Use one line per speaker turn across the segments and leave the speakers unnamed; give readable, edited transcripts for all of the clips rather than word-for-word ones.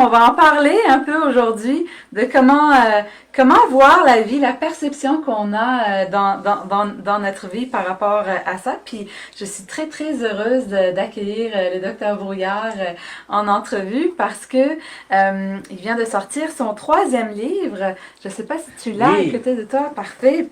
on va en parler un peu aujourd'hui de comment voir la vie, la perception qu'on a dans notre vie par rapport à ça. Puis je suis très, très heureuse d'accueillir le docteur Brouillard en entrevue parce que il vient de sortir son 3e livre. Je ne sais pas si tu l'as à côté de toi. Parfait.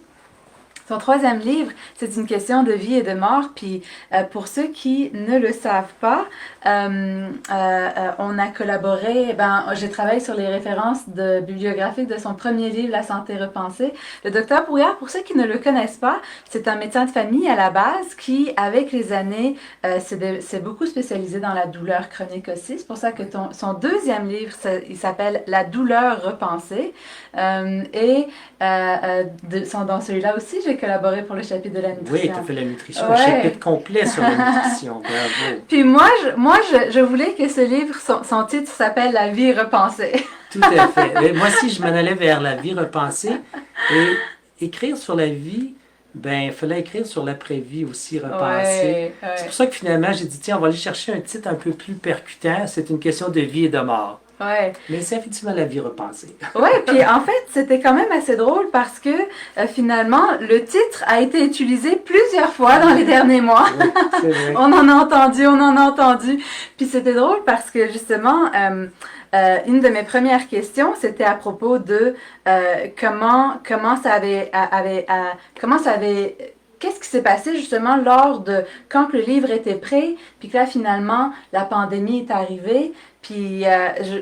Son 3e livre, c'est une question de vie et de mort. Puis pour ceux qui ne le savent pas, on a collaboré. J'ai travaillé sur les références bibliographiques de son premier livre, La santé repensée. Le docteur Brouillard, pour ceux qui ne le connaissent pas, c'est un médecin de famille à la base qui, avec les années, s'est beaucoup spécialisé dans la douleur chronique aussi. C'est pour ça que son 2e livre, il s'appelle La douleur repensée. Dans celui-là aussi, j'ai collaboré pour le chapitre de la nutrition.
Oui, tu as fait la nutrition, un chapitre complet sur la nutrition. Bravo.
Puis moi, je voulais que ce livre, son titre s'appelle La vie repensée.
Tout à fait. Mais moi aussi, je m'en allais vers la vie repensée. Et écrire sur la vie, il fallait écrire sur l'après-vie aussi, repenser. Ouais. C'est pour ça que finalement, j'ai dit, tiens, on va aller chercher un titre un peu plus percutant. C'est une question de vie et de mort.
Ouais.
Mais c'est effectivement la vie repensée.
Oui, puis en fait, c'était quand même assez drôle parce que finalement, le titre a été utilisé plusieurs fois dans les derniers mois.
Oui, c'est vrai.
On en a entendu. Puis c'était drôle parce que justement, une de mes premières questions, c'était à propos de comment ça avait qu'est-ce qui s'est passé justement quand le livre était prêt, puis que là finalement la pandémie est arrivée. Puis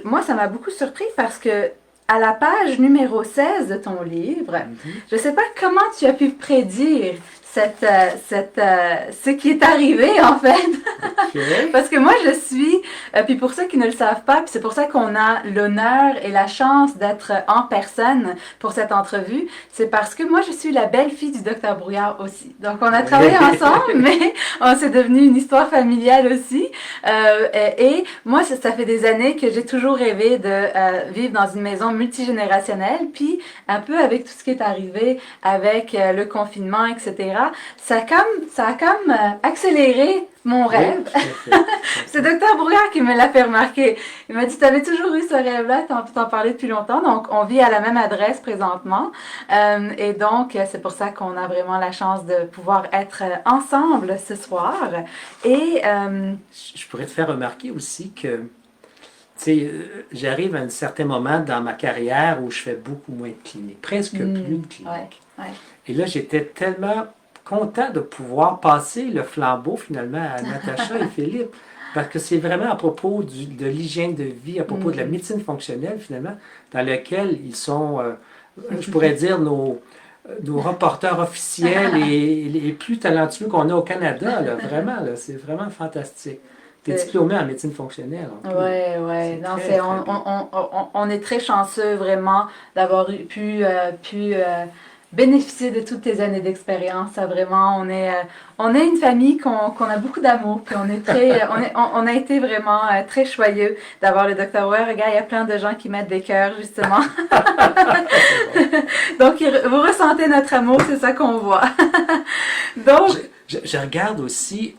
moi, ça m'a beaucoup surpris parce que à la page numéro 16 de ton livre, je ne sais pas comment tu as pu prédire ce qui est arrivé, en fait.
Okay.
Parce que moi, je suis, puis pour ceux qui ne le savent pas, puis c'est pour ça qu'on a l'honneur et la chance d'être en personne pour cette entrevue, c'est parce que moi, je suis la belle-fille du docteur Brouillard aussi. Donc, on a travaillé ensemble, mais c'est devenu une histoire familiale aussi. Et moi, ça fait des années que j'ai toujours rêvé de vivre dans une maison multigénérationnelle, puis un peu avec tout ce qui est arrivé avec le confinement, etc., ça a comme accéléré mon rêve.
Oui,
c'est Dr Brouillard qui me l'a fait remarquer. Il m'a dit, tu avais toujours eu ce rêve-là, t'en parlais depuis longtemps, donc on vit à la même adresse présentement. Et donc, c'est pour ça qu'on a vraiment la chance de pouvoir être ensemble ce soir. Et
je pourrais te faire remarquer aussi que j'arrive à un certain moment dans ma carrière où je fais beaucoup moins de cliniques, presque plus de cliniques.
Ouais.
Et là, j'étais tellement content de pouvoir passer le flambeau finalement à Natacha et Philippe, parce que c'est vraiment à propos de l'hygiène de vie, à propos de la médecine fonctionnelle finalement, dans lequel ils sont, je pourrais dire, nos reporters officiels et les plus talentueux qu'on a au Canada, là, vraiment, là, c'est vraiment fantastique. Tu es diplômé en médecine fonctionnelle.
Oui. On est très chanceux vraiment d'avoir pu bénéficier de toutes tes années d'expérience. On est une famille qu'on a beaucoup d'amour, puis on a été vraiment très joyeux d'avoir le docteur Brouillard. Regarde, il y a plein de gens qui mettent des cœurs, justement. Donc, vous ressentez notre amour, c'est ça qu'on voit. Donc,
je regarde aussi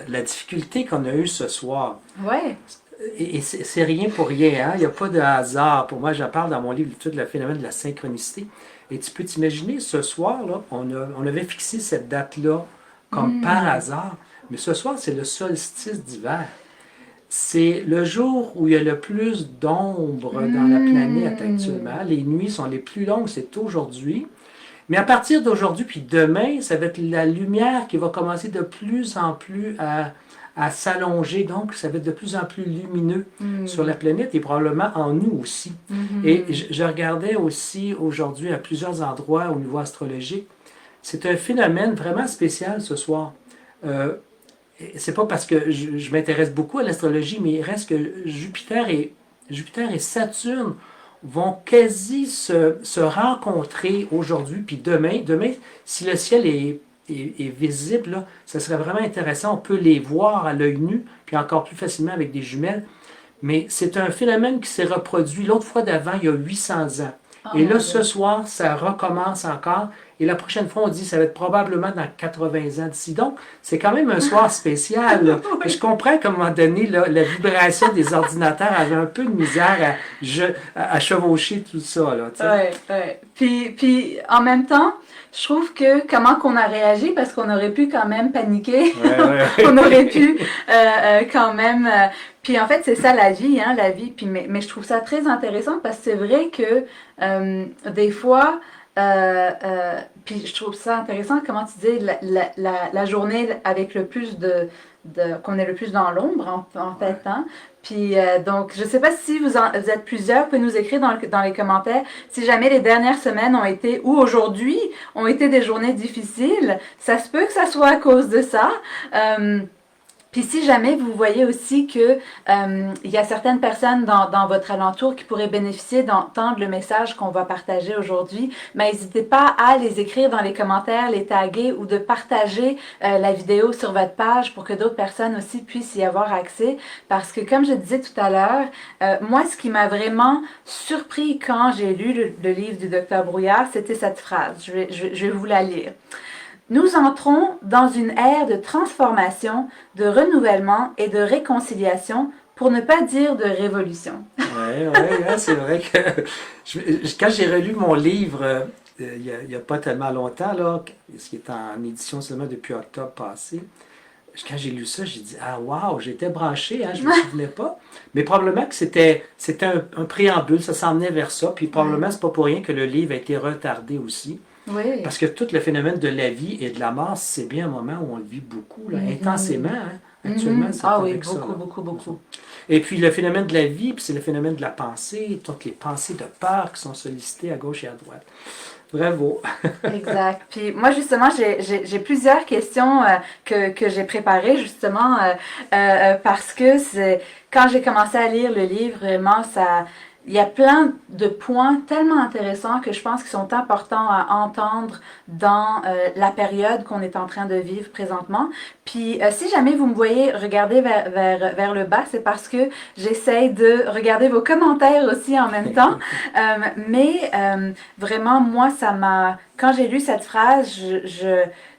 la difficulté qu'on a eue ce soir.
Oui.
Et c'est rien pour rien, hein? Il n'y a pas de hasard. Pour moi, j'en parle dans mon livre, tout le phénomène de la synchronicité. Et tu peux t'imaginer, ce soir, là, on avait fixé cette date-là comme par hasard, mais ce soir, c'est le solstice d'hiver. C'est le jour où il y a le plus d'ombre dans la planète actuellement. Les nuits sont les plus longues, c'est aujourd'hui. Mais à partir d'aujourd'hui, puis demain, ça va être la lumière qui va commencer de plus en plus à s'allonger, donc ça va être de plus en plus lumineux sur la planète et probablement en nous aussi. Et je regardais aussi aujourd'hui à plusieurs endroits au niveau astrologique. C'est un phénomène vraiment spécial ce soir. C'est pas parce que je m'intéresse beaucoup à l'astrologie, mais il reste que Jupiter et Saturne vont quasi se rencontrer aujourd'hui, puis demain, si le ciel est visible, là, ça serait vraiment intéressant. On peut les voir à l'œil nu, puis encore plus facilement avec des jumelles. Mais c'est un phénomène qui s'est reproduit l'autre fois d'avant, il y a 800 ans. Et là, ce soir, ça recommence encore. Et la prochaine fois, on dit ça va être probablement dans 80 ans d'ici. Donc, c'est quand même un soir spécial. Là.
Oui.
Je comprends qu'à un moment donné, là, la vibration des ordinateurs avait un peu de misère à chevaucher tout ça. Là, tu sais.
Ouais, ouais. Puis, en même temps, je trouve que comment qu'on a réagi, parce qu'on aurait pu quand même paniquer,
Ouais, ouais,
on aurait
ouais.
pu quand même. Puis en fait, c'est ça la vie, hein, la vie. Puis mais je trouve ça très intéressant parce que c'est vrai que des fois, puis je trouve ça intéressant comment tu dis la journée avec le plus qu'on est le plus dans l'ombre en fait,
Ouais.
hein. Puis donc, je sais pas si vous êtes plusieurs, vous pouvez nous écrire dans les commentaires si jamais les dernières semaines ont été, ou aujourd'hui, ont été des journées difficiles. Ça se peut que ça soit à cause de ça. Euh, puis si jamais vous voyez aussi que il y a certaines personnes dans votre alentour qui pourraient bénéficier d'entendre le message qu'on va partager aujourd'hui, ben, n'hésitez pas à les écrire dans les commentaires, les taguer ou de partager la vidéo sur votre page pour que d'autres personnes aussi puissent y avoir accès. Parce que comme je disais tout à l'heure, moi ce qui m'a vraiment surpris quand j'ai lu le livre du docteur Brouillard, c'était cette phrase. Je vais vous la lire. Nous entrons dans une ère de transformation, de renouvellement et de réconciliation, pour ne pas dire de révolution.
Oui, ouais, c'est vrai que quand j'ai relu mon livre il y a pas tellement longtemps, là, ce qui est en édition seulement depuis octobre passé, quand j'ai lu ça, j'ai dit ah wow, j'étais branché, hein, je ne me souvenais pas. Mais probablement que c'était un préambule, ça s'emmenait vers ça, puis
Ouais.
probablement c'est pas pour rien que le livre a été retardé aussi.
Oui.
Parce que tout le phénomène de la vie et de la mort, c'est bien un moment où on le vit beaucoup, là, intensément. Hein. Actuellement, c'est
Ah oui,
avec ça.
beaucoup,
Là.
beaucoup, beaucoup.
Et puis le phénomène de la vie, puis c'est le phénomène de la pensée, toutes les pensées de peur qui sont sollicitées à gauche et à droite. Bravo.
Exact. Puis moi, justement, j'ai plusieurs questions que j'ai préparées, justement, parce que quand j'ai commencé à lire le livre, vraiment, il y a plein de points tellement intéressants que je pense qu'ils sont importants à entendre dans la période qu'on est en train de vivre présentement. Puis si jamais vous me voyez regarder vers le bas, c'est parce que j'essaye de regarder vos commentaires aussi en même temps. Mais vraiment, moi, quand j'ai lu cette phrase,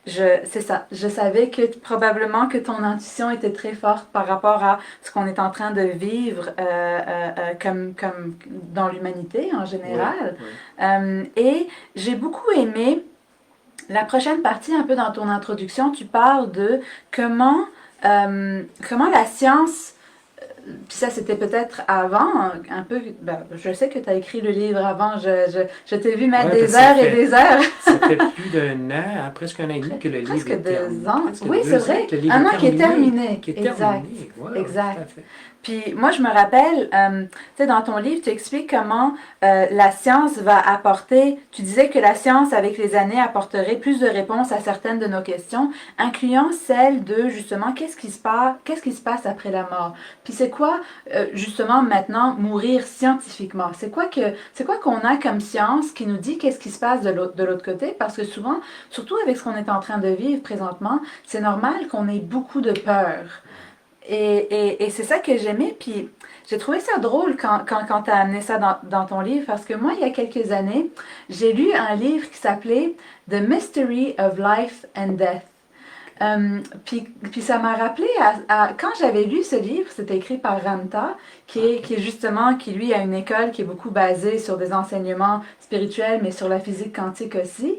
c'est ça. Je savais que probablement que ton intuition était très forte par rapport à ce qu'on est en train de vivre comme dans l'humanité en
Oui,
général.
oui.
Et j'ai beaucoup aimé la prochaine partie, un peu dans ton introduction, tu parles de comment la science puis ça, c'était peut-être avant, un peu. Ben, je sais que tu as écrit le livre avant. Je t'ai vu mettre
Ouais,
des
parce que
heures et des heures.
ça fait plus d'un an, hein, presque un an et demi que le livre
Presque
est
2 ans.
terminé. Presque
Oui, c'est
2 ans
vrai.
que le livre
Un
est
an qui est terminé.
Qui est
Exact.
terminé. Ouais, ouais, tout
Exact.
à fait.
Puis moi, je me rappelle, tu sais, dans ton livre, tu expliques comment la science va apporter, tu disais que la science, avec les années, apporterait plus de réponses à certaines de nos questions, incluant celle de, justement, qu'est-ce qui se passe après la mort? Puis c'est quoi, justement, maintenant, mourir scientifiquement? C'est quoi qu'on a comme science qui nous dit qu'est-ce qui se passe de l'autre côté? Parce que souvent, surtout avec ce qu'on est en train de vivre présentement, c'est normal qu'on ait beaucoup de peur. Et c'est ça que j'aimais. Puis j'ai trouvé ça drôle quand tu as amené ça dans ton livre, parce que moi, il y a quelques années, j'ai lu un livre qui s'appelait The Mystery of Life and Death. Puis ça m'a rappelé quand j'avais lu ce livre, c'était écrit par Ramta,
OK.
qui est justement, qui lui a une école qui est beaucoup basée sur des enseignements spirituels, mais sur la physique quantique aussi.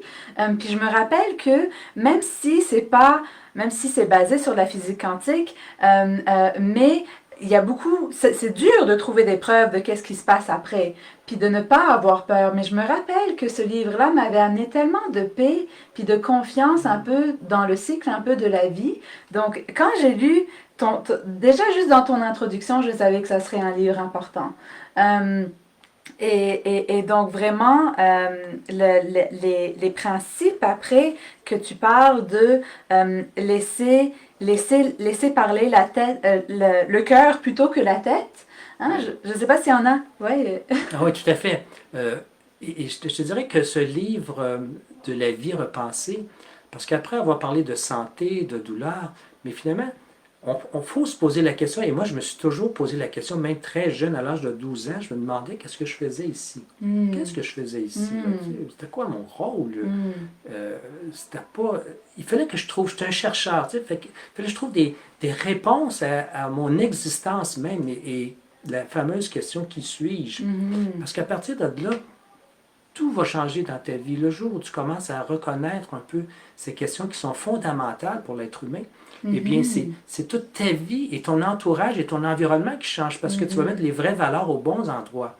Puis je me rappelle que même si c'est pas, même si c'est basé sur la physique quantique, mais il y a beaucoup, c'est dur de trouver des preuves de qu'est-ce qui se passe après, puis de ne pas avoir peur. Mais je me rappelle que ce livre-là m'avait amené tellement de paix, puis de confiance un peu dans le cycle un peu de la vie. Donc, quand j'ai lu, déjà juste dans ton introduction, je savais que ça serait un livre important. Euh, et donc vraiment, les principes après que tu parles de laisser parler la tête, le cœur plutôt que la tête. Hein,
Oui.
je ne sais pas s'il y en a. Ouais.
Ah oui, tout à fait. Et je te dirais que ce livre de la vie repensée, parce qu'après avoir parlé de santé, de douleur, mais finalement, on faut se poser la question, et moi je me suis toujours posé la question, même très jeune, à l'âge de 12 ans, je me demandais qu'est-ce que je faisais ici. Qu'est-ce que je faisais ici? Là? C'était quoi mon rôle? C'était pas... Il fallait que je trouve, j'étais un chercheur, il fallait que je trouve des réponses à mon existence même, et la fameuse question qui suis-je? Parce qu'à partir de là, tout va changer dans ta vie. Le jour où tu commences à reconnaître un peu ces questions qui sont fondamentales pour l'être humain, eh bien, c'est toute ta vie et ton entourage et ton environnement qui changent parce que tu vas mettre les vraies valeurs aux bons endroits.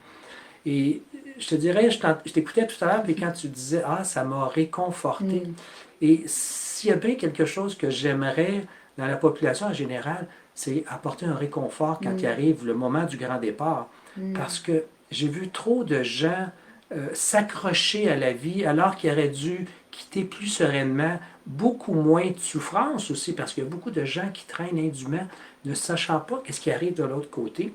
Et je te dirais, je t'écoutais tout à l'heure, puis quand tu disais, ah, ça m'a réconforté. Et s'il y a bien quelque chose que j'aimerais dans la population en général, c'est apporter un réconfort quand il arrive le moment du grand départ. Parce que j'ai vu trop de gens s'accrocher à la vie alors qu'ils auraient dû quitter plus sereinement, beaucoup moins de souffrance aussi, parce qu'il y a beaucoup de gens qui traînent indûment, ne sachant pas qu'est-ce qui arrive de l'autre côté.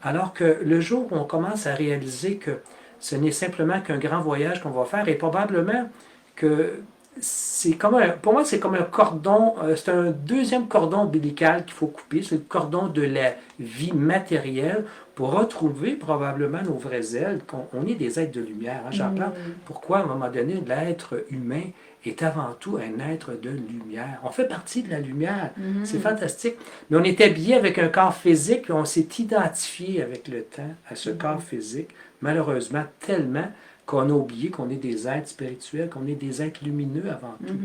Alors que le jour où on commence à réaliser que ce n'est simplement qu'un grand voyage qu'on va faire, et probablement que c'est comme pour moi, c'est comme un cordon, c'est un deuxième cordon ombilical qu'il faut couper, c'est le cordon de la vie matérielle pour retrouver probablement nos vraies ailes, qu'on est des êtres de lumière. Hein, j'en parle. Pourquoi, à un moment donné, l'être humain est avant tout un être de lumière. On fait partie de la lumière. C'est fantastique. Mais on est habillé avec un corps physique, puis on s'est identifié avec le temps à ce corps physique, malheureusement, tellement qu'on a oublié qu'on est des êtres spirituels, qu'on est des êtres lumineux avant tout.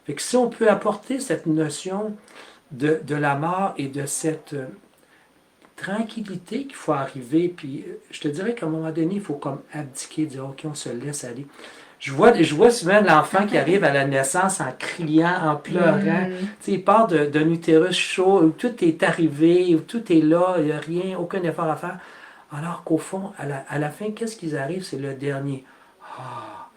Fait que si on peut apporter cette notion de la mort et de cette tranquillité qu'il faut arriver, puis je te dirais qu'à un moment donné, il faut comme abdiquer, dire « OK, on se laisse aller ». Je vois souvent l'enfant qui arrive à la naissance en criant, en pleurant. Il part d'un utérus chaud, où tout est arrivé, où tout est là, il n'y a rien, aucun effort à faire. Alors qu'au fond, à la fin, qu'est-ce qu'ils arrivent? C'est le dernier. Ah!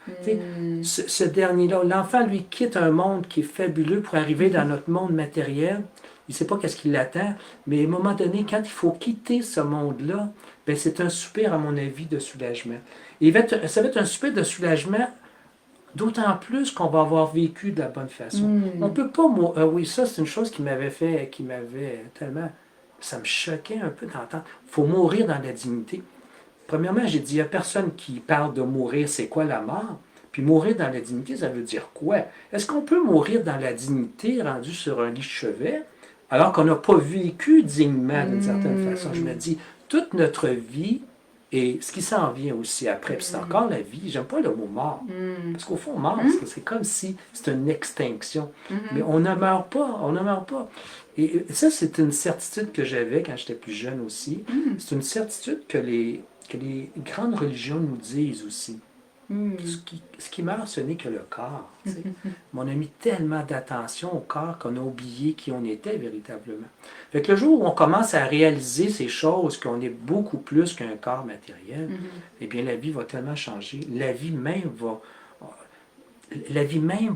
Ce dernier-là, l'enfant, lui, quitte un monde qui est fabuleux pour arriver dans notre monde matériel. Il ne sait pas qu'est-ce qui l'attend, mais à un moment donné, quand il faut quitter ce monde-là, ben c'est un soupir, à mon avis, de soulagement. Et ça va être un soupir de soulagement, d'autant plus qu'on va avoir vécu de la bonne façon. On ne peut pas... oui, ça, c'est une chose qui m'avait tellement... Ça me choquait un peu d'entendre. Il faut mourir dans la dignité. Premièrement, j'ai dit, il n'y a personne qui parle de mourir, c'est quoi la mort? Puis mourir dans la dignité, ça veut dire quoi? Est-ce qu'on peut mourir dans la dignité rendu sur un lit de chevet, alors qu'on n'a pas vécu dignement d'une certaine façon? Je me dis, toute notre vie, et ce qui s'en vient aussi après, puis c'est encore la vie, j'aime pas le mot mort, parce qu'au fond, mort, c'est comme si c'était une extinction. Mais on ne meurt pas, on ne meurt pas. Et ça, c'est une certitude que j'avais quand j'étais plus jeune aussi. C'est une certitude que les grandes religions nous disent aussi. Ce qui meurt, ce n'est que le corps. Mais on a mis tellement d'attention au corps qu'on a oublié qui on était véritablement. Fait que le jour où on commence à réaliser ces choses, qu'on est beaucoup plus qu'un corps matériel, eh bien la vie va tellement changer. La vie même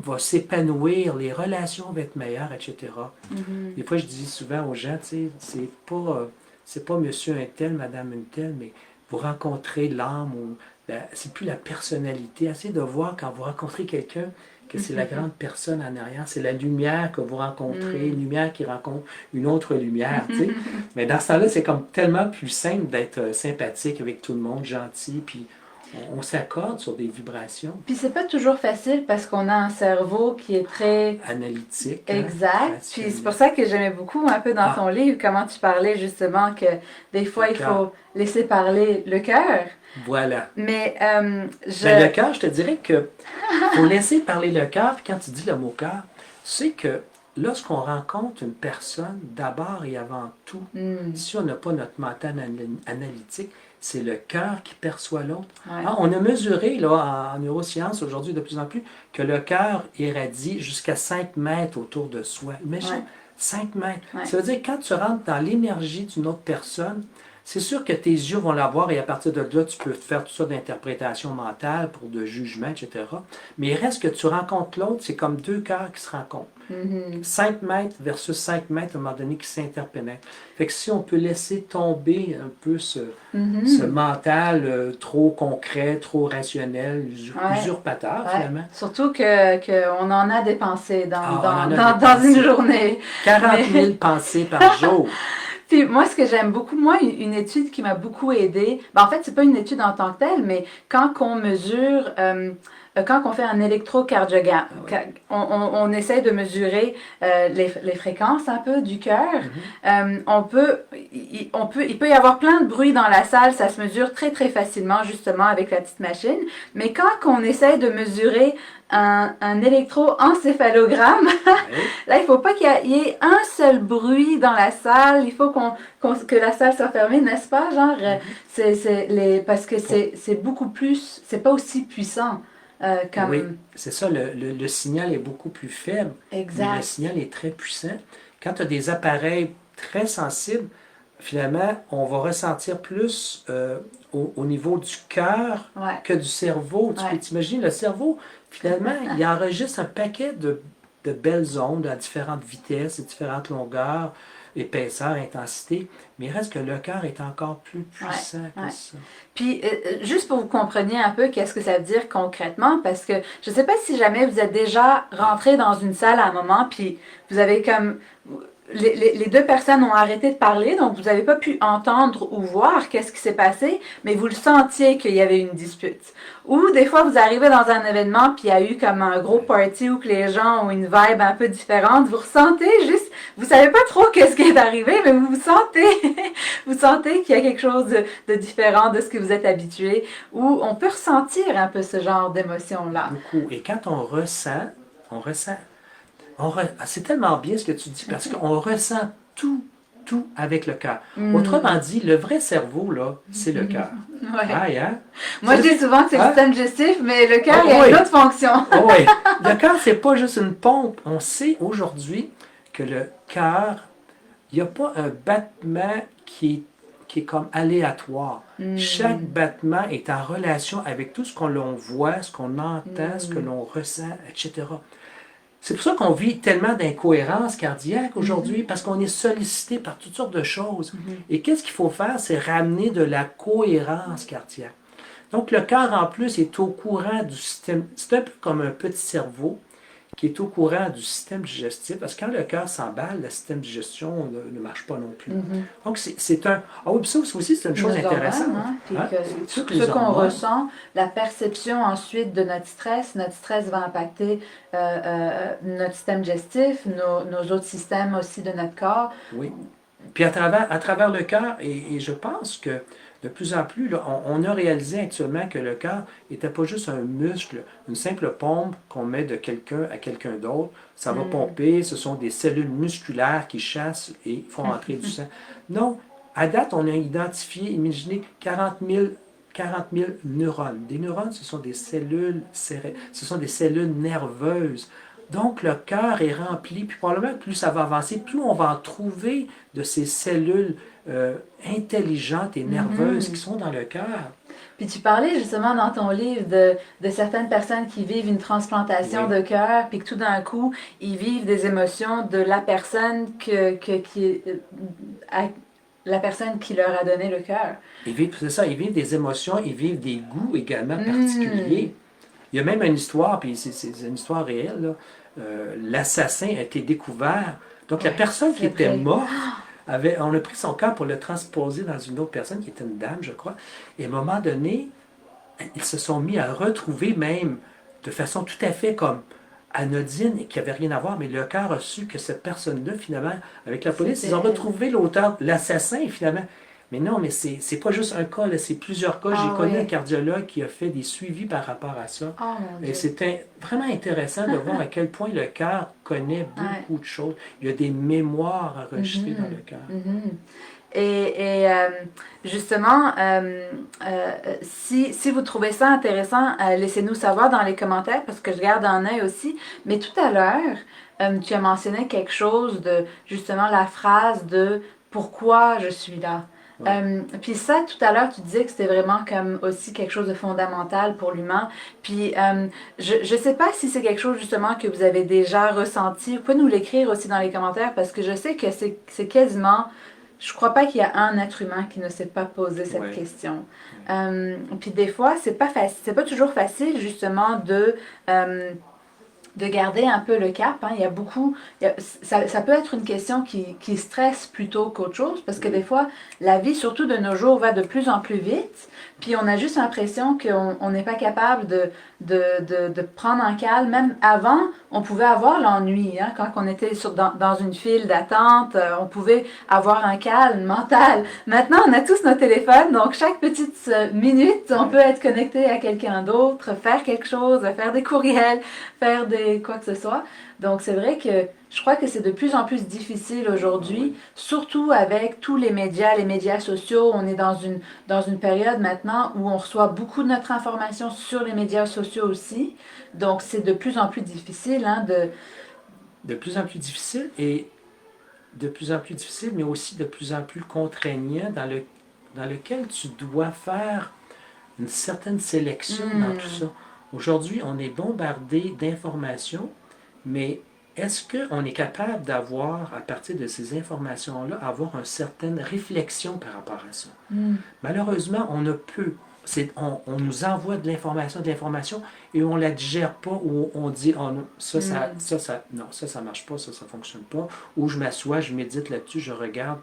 va s'épanouir, les relations vont être meilleures, etc. Des fois, je dis souvent aux gens, tu sais, c'est pas monsieur un tel, madame une telle, mais vous rencontrez l'âme ou c'est plus la personnalité. Assez de voir quand vous rencontrez quelqu'un que c'est la grande personne en arrière, c'est la lumière que vous rencontrez, une lumière qui rencontre une autre lumière, tu sais. Mais dans ce temps-là, c'est comme tellement plus simple d'être sympathique avec tout le monde, gentil, puis on s'accorde sur des vibrations.
Puis c'est pas toujours facile parce qu'on a un cerveau qui est très...
analytique.
Exact. Puis c'est pour ça que j'aimais beaucoup un peu dans ton livre comment tu parlais justement que des fois il faut laisser parler le cœur.
Voilà.
Mais
Ben, le cœur, je te dirais que faut laisser parler le cœur, puis quand tu dis le mot cœur, c'est que lorsqu'on rencontre une personne, d'abord et avant tout, si on n'a pas notre mental analytique, c'est le cœur qui perçoit l'autre. Ah, on a mesuré là, en neurosciences aujourd'hui de plus en plus que le cœur irradie jusqu'à 5 mètres autour de soi. Imagine, 5 mètres. Ça veut dire que quand tu rentres dans l'énergie d'une autre personne, C'est sûr que tes yeux vont l'avoir et à partir de là, tu peux faire tout ça d'interprétation mentale, pour de jugement, etc. Mais il reste que tu rencontres l'autre, c'est comme deux cœurs qui se rencontrent.
Mhm.
5 mètres versus 5 mètres, à un moment donné, qui s'interpénètrent. Fait que si on peut laisser tomber un peu ce
Mhm.
mental trop concret, trop rationnel,
Ouais,
usurpateur,
ouais.
finalement.
Surtout que on en a des pensées
Ah, on en a
dans une
dépensé
journée.
40
Mais
000 pensées par jour.
puis moi, ce que j'aime beaucoup, moi, une étude qui m'a beaucoup aidée, ben, en fait, c'est pas une étude en tant que telle, mais quand on mesure, quand on fait un électrocardiogramme,
Ah oui.
on essaie de mesurer les fréquences un peu du cœur.
Mhm.
Il peut y avoir plein de bruit dans la salle, ça se mesure très très facilement justement avec la petite machine. Mais quand on essaie de mesurer un électroencéphalogramme,
Oui.
là, il faut pas qu'il y ait un seul bruit dans la salle. Il faut que la salle soit fermée, n'est-ce pas? Genre,
Mhm.
parce que
Bon.
c'est beaucoup plus, c'est pas aussi puissant
Oui,
comme
c'est ça, le signal est beaucoup plus faible, mais le
exact.
signal est très puissant. Quand tu as des appareils très sensibles, finalement, on va ressentir plus au niveau du cœur
Ouais,
que du cerveau. Tu peux
ouais.
t'imaginer, le cerveau, finalement, il enregistre un paquet de belles ondes à différentes vitesses et différentes longueurs, épaisseur, intensité, mais il reste que le cœur est encore plus
Ouais,
puissant que
ouais.
ça.
Puis, juste pour que vous compreniez un peu qu'est-ce que ça veut dire concrètement, parce que je ne sais pas si jamais vous êtes déjà rentré dans une salle à un moment, puis vous avez comme... Les deux personnes ont arrêté de parler, donc vous n'avez pas pu entendre ou voir qu'est-ce qui s'est passé, mais vous le sentiez qu'il y avait une dispute. Ou des fois, vous arrivez dans un événement, puis il y a eu comme un gros party où que les gens ont une vibe un peu différente. Vous ressentez juste, vous savez pas trop qu'est-ce qui est arrivé, mais vous sentez, vous sentez qu'il y a quelque chose de différent de ce que vous êtes habitué, ou on peut ressentir un peu ce genre d'émotion-là.
Beaucoup. Et quand on ressent c'est tellement bien ce que tu dis parce qu'on ressent tout avec le cœur.
Hmm.
Autrement dit, le vrai cerveau, là, c'est le cœur.
Ouais.
Ah, hein?
Moi,
Ça
je
veut
dis
dire,
souvent que c'est le
hein?
système digestif, mais le cœur, il y
Oh,
a une
oui,
autre fonction.
oh, oui. Le cœur, c'est pas juste une pompe. On sait aujourd'hui que le cœur, il n'y a pas un battement qui est comme aléatoire. Chaque
Hmm.
battement est en relation avec tout ce qu'on l'on voit, ce qu'on entend, ce que
Hmm.
l'on ressent, etc. C'est pour ça qu'on vit tellement d'incohérences cardiaques aujourd'hui,
Mhm.
parce qu'on est sollicité par toutes sortes de choses.
Mhm.
Et qu'est-ce qu'il faut faire? C'est ramener de la cohérence cardiaque. Donc le cœur, en plus, est au courant du système. C'est un peu comme un petit cerveau qui est au courant du système digestif, parce que quand le cœur s'emballe, le système de digestion ne marche pas non plus.
Mhm.
Donc c'est un... Ah oui, puis ça aussi, c'est une chose
Nos hormones,
intéressante.
hein, puis
Hein?
que
Toutes
ce
les
qu'on
hormones.
ressent, la perception ensuite de notre stress va impacter notre système digestif, nos autres systèmes aussi de notre corps.
Oui. Puis à travers le cœur, et je pense que de plus en plus, là, on a réalisé actuellement que le cœur n'était pas juste un muscle, une simple pompe qu'on met de quelqu'un à quelqu'un d'autre. Ça va
Hmm.
pomper, ce sont des cellules musculaires qui chassent et font entrer du sang. Non, à date, on a identifié, imaginez, 40 000 neurones. Des neurones, ce sont des cellules, ce sont des cellules nerveuses. Donc, le cœur est rempli, puis probablement que plus ça va avancer, plus on va en trouver de ces cellules intelligentes et nerveuses qui
Mhm.
sont dans le cœur.
Puis tu parlais justement dans ton livre de certaines personnes qui vivent une transplantation
Oui.
de cœur, puis que tout d'un coup, ils vivent des émotions de la personne à- la personne qui leur a donné le cœur.
C'est ça, ils vivent des émotions, ils vivent des goûts également
Hmm.
particuliers. Il y a même une histoire, puis c'est une histoire réelle, là. L'assassin a été découvert. Donc la
Ouais,
personne qui
c'est
était
vrai.
morte, on a pris son corps pour le transposer dans une autre personne qui était une dame, je crois. Et à un moment donné, ils se sont mis à retrouver même de façon tout à fait comme anodine et qui n'avait rien à voir, mais le cœur a su que cette personne-là, finalement, avec la police, ils
C'était
ont
elle.
retrouvé l'auteur, l'assassin, finalement. Mais non, mais c'est pas juste un cas, c'est plusieurs cas. J'ai
Ah
connu un
oui.
cardiologue qui a fait des suivis par rapport à ça.
Oh mon
Et
Dieu.
c'était vraiment intéressant de voir à quel point le cœur connaît
Ouais.
beaucoup de choses. Il y a des mémoires enregistrées dans
Mhm.
le cœur.
Mhm. Et justement, si vous trouvez ça intéressant, laissez-nous savoir dans les commentaires parce que je garde un œil aussi. Mais tout à l'heure, tu as mentionné quelque chose de justement la phrase de pourquoi je suis là.
Ouais.
Puis ça, tout à l'heure, tu disais que c'était vraiment comme aussi quelque chose de fondamental pour l'humain. Puis je sais pas si c'est quelque chose justement que vous avez déjà ressenti. Vous pouvez nous l'écrire aussi dans les commentaires parce que je sais que c'est quasiment... Je crois pas qu'il y a un être humain qui ne s'est pas posé cette
Ouais.
question.
Ouais.
Puis des fois, c'est pas toujours facile justement de garder un peu le cap. Hein. Il y a beaucoup, ça peut être une question qui stresse plutôt qu'autre chose, parce que des
Oui.
fois, la vie, surtout de nos jours, va de plus en plus vite, puis on a juste l'impression qu'on n'est pas capable de prendre un calme. Même avant, on pouvait avoir l'ennui. Hein. Quand on était dans une file d'attente, on pouvait avoir un calme mental. Maintenant, on a tous nos téléphones, donc chaque petite minute, on peut
Ouais.
être connecté à quelqu'un d'autre, faire quelque chose, faire des courriels, faire des quoi que ce soit. Donc c'est vrai que je crois que c'est de plus en plus difficile
Ah
aujourd'hui,
oui.
surtout avec tous les médias sociaux. On est dans une période maintenant où on reçoit beaucoup de notre information sur les médias sociaux aussi. Donc c'est de plus en plus difficile hein, de...
De plus en plus difficile et de plus en plus difficile, mais aussi de plus en plus contraignant dans lequel tu dois faire une certaine sélection dans tout
Hmm.
ça. Aujourd'hui, on est bombardé d'informations, mais est-ce qu'on est capable d'avoir, à partir de ces informations-là, avoir une certaine réflexion par rapport à ça?
Hmm.
Malheureusement, on ne peut. On nous envoie de l'information et on ne la digère pas ou on dit oh non,
Hmm.
non, ça marche pas, ça fonctionne pas. Ou je m'assois, je médite là-dessus, je regarde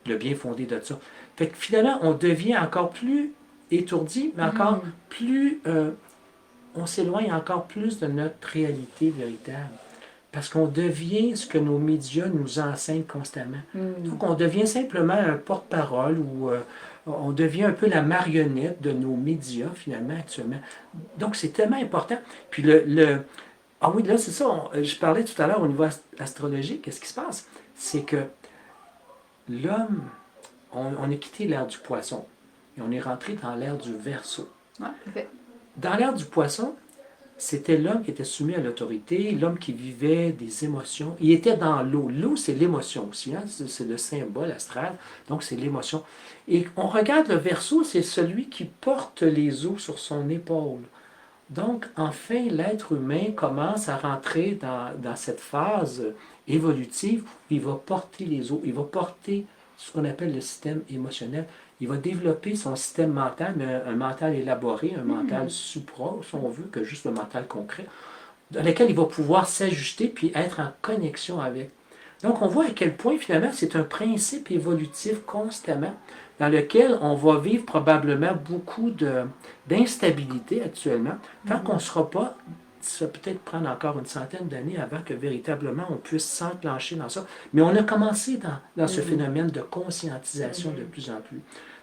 le bien fondé de ça. Fait que finalement, on devient encore plus étourdi, mais encore
Hmm.
plus. On s'éloigne encore plus de notre réalité véritable. Parce qu'on devient ce que nos médias nous enseignent constamment.
Hmm.
Donc, on devient simplement un porte-parole ou on devient un peu la marionnette de nos médias, finalement, actuellement. Donc, c'est tellement important. Puis, ah oui, là, c'est ça. Je parlais tout à l'heure au niveau astrologique. Qu'est-ce qui se passe? C'est que l'homme, on a quitté l'ère du poisson et on est rentré dans l'ère du Verseau.
Ouais, parfait.
Dans l'ère du poisson, c'était l'homme qui était soumis à l'autorité, l'homme qui vivait des émotions. Il était dans l'eau. L'eau, c'est l'émotion aussi. Hein? C'est le symbole astral. Donc, c'est l'émotion. Et on regarde le Verseau, c'est celui qui porte les eaux sur son épaule. Donc, enfin, l'être humain commence à rentrer dans cette phase évolutive où il va porter les eaux. Il va porter ce qu'on appelle le système émotionnel. Il va développer son système mental, mais un mental élaboré, un mental
Hmm.
supra, si on veut, que juste le mental concret, dans lequel il va pouvoir s'ajuster puis être en connexion avec. Donc, on voit à quel point, finalement, c'est un principe évolutif constamment dans lequel on va vivre probablement beaucoup d'instabilité actuellement, tant qu'on ne sera pas, ça va peut-être prendre encore une centaine d'années avant que véritablement on puisse s'enclencher dans ça. Mais on a commencé dans ce
Hmm.
phénomène de conscientisation de
Hmm.
plus en plus.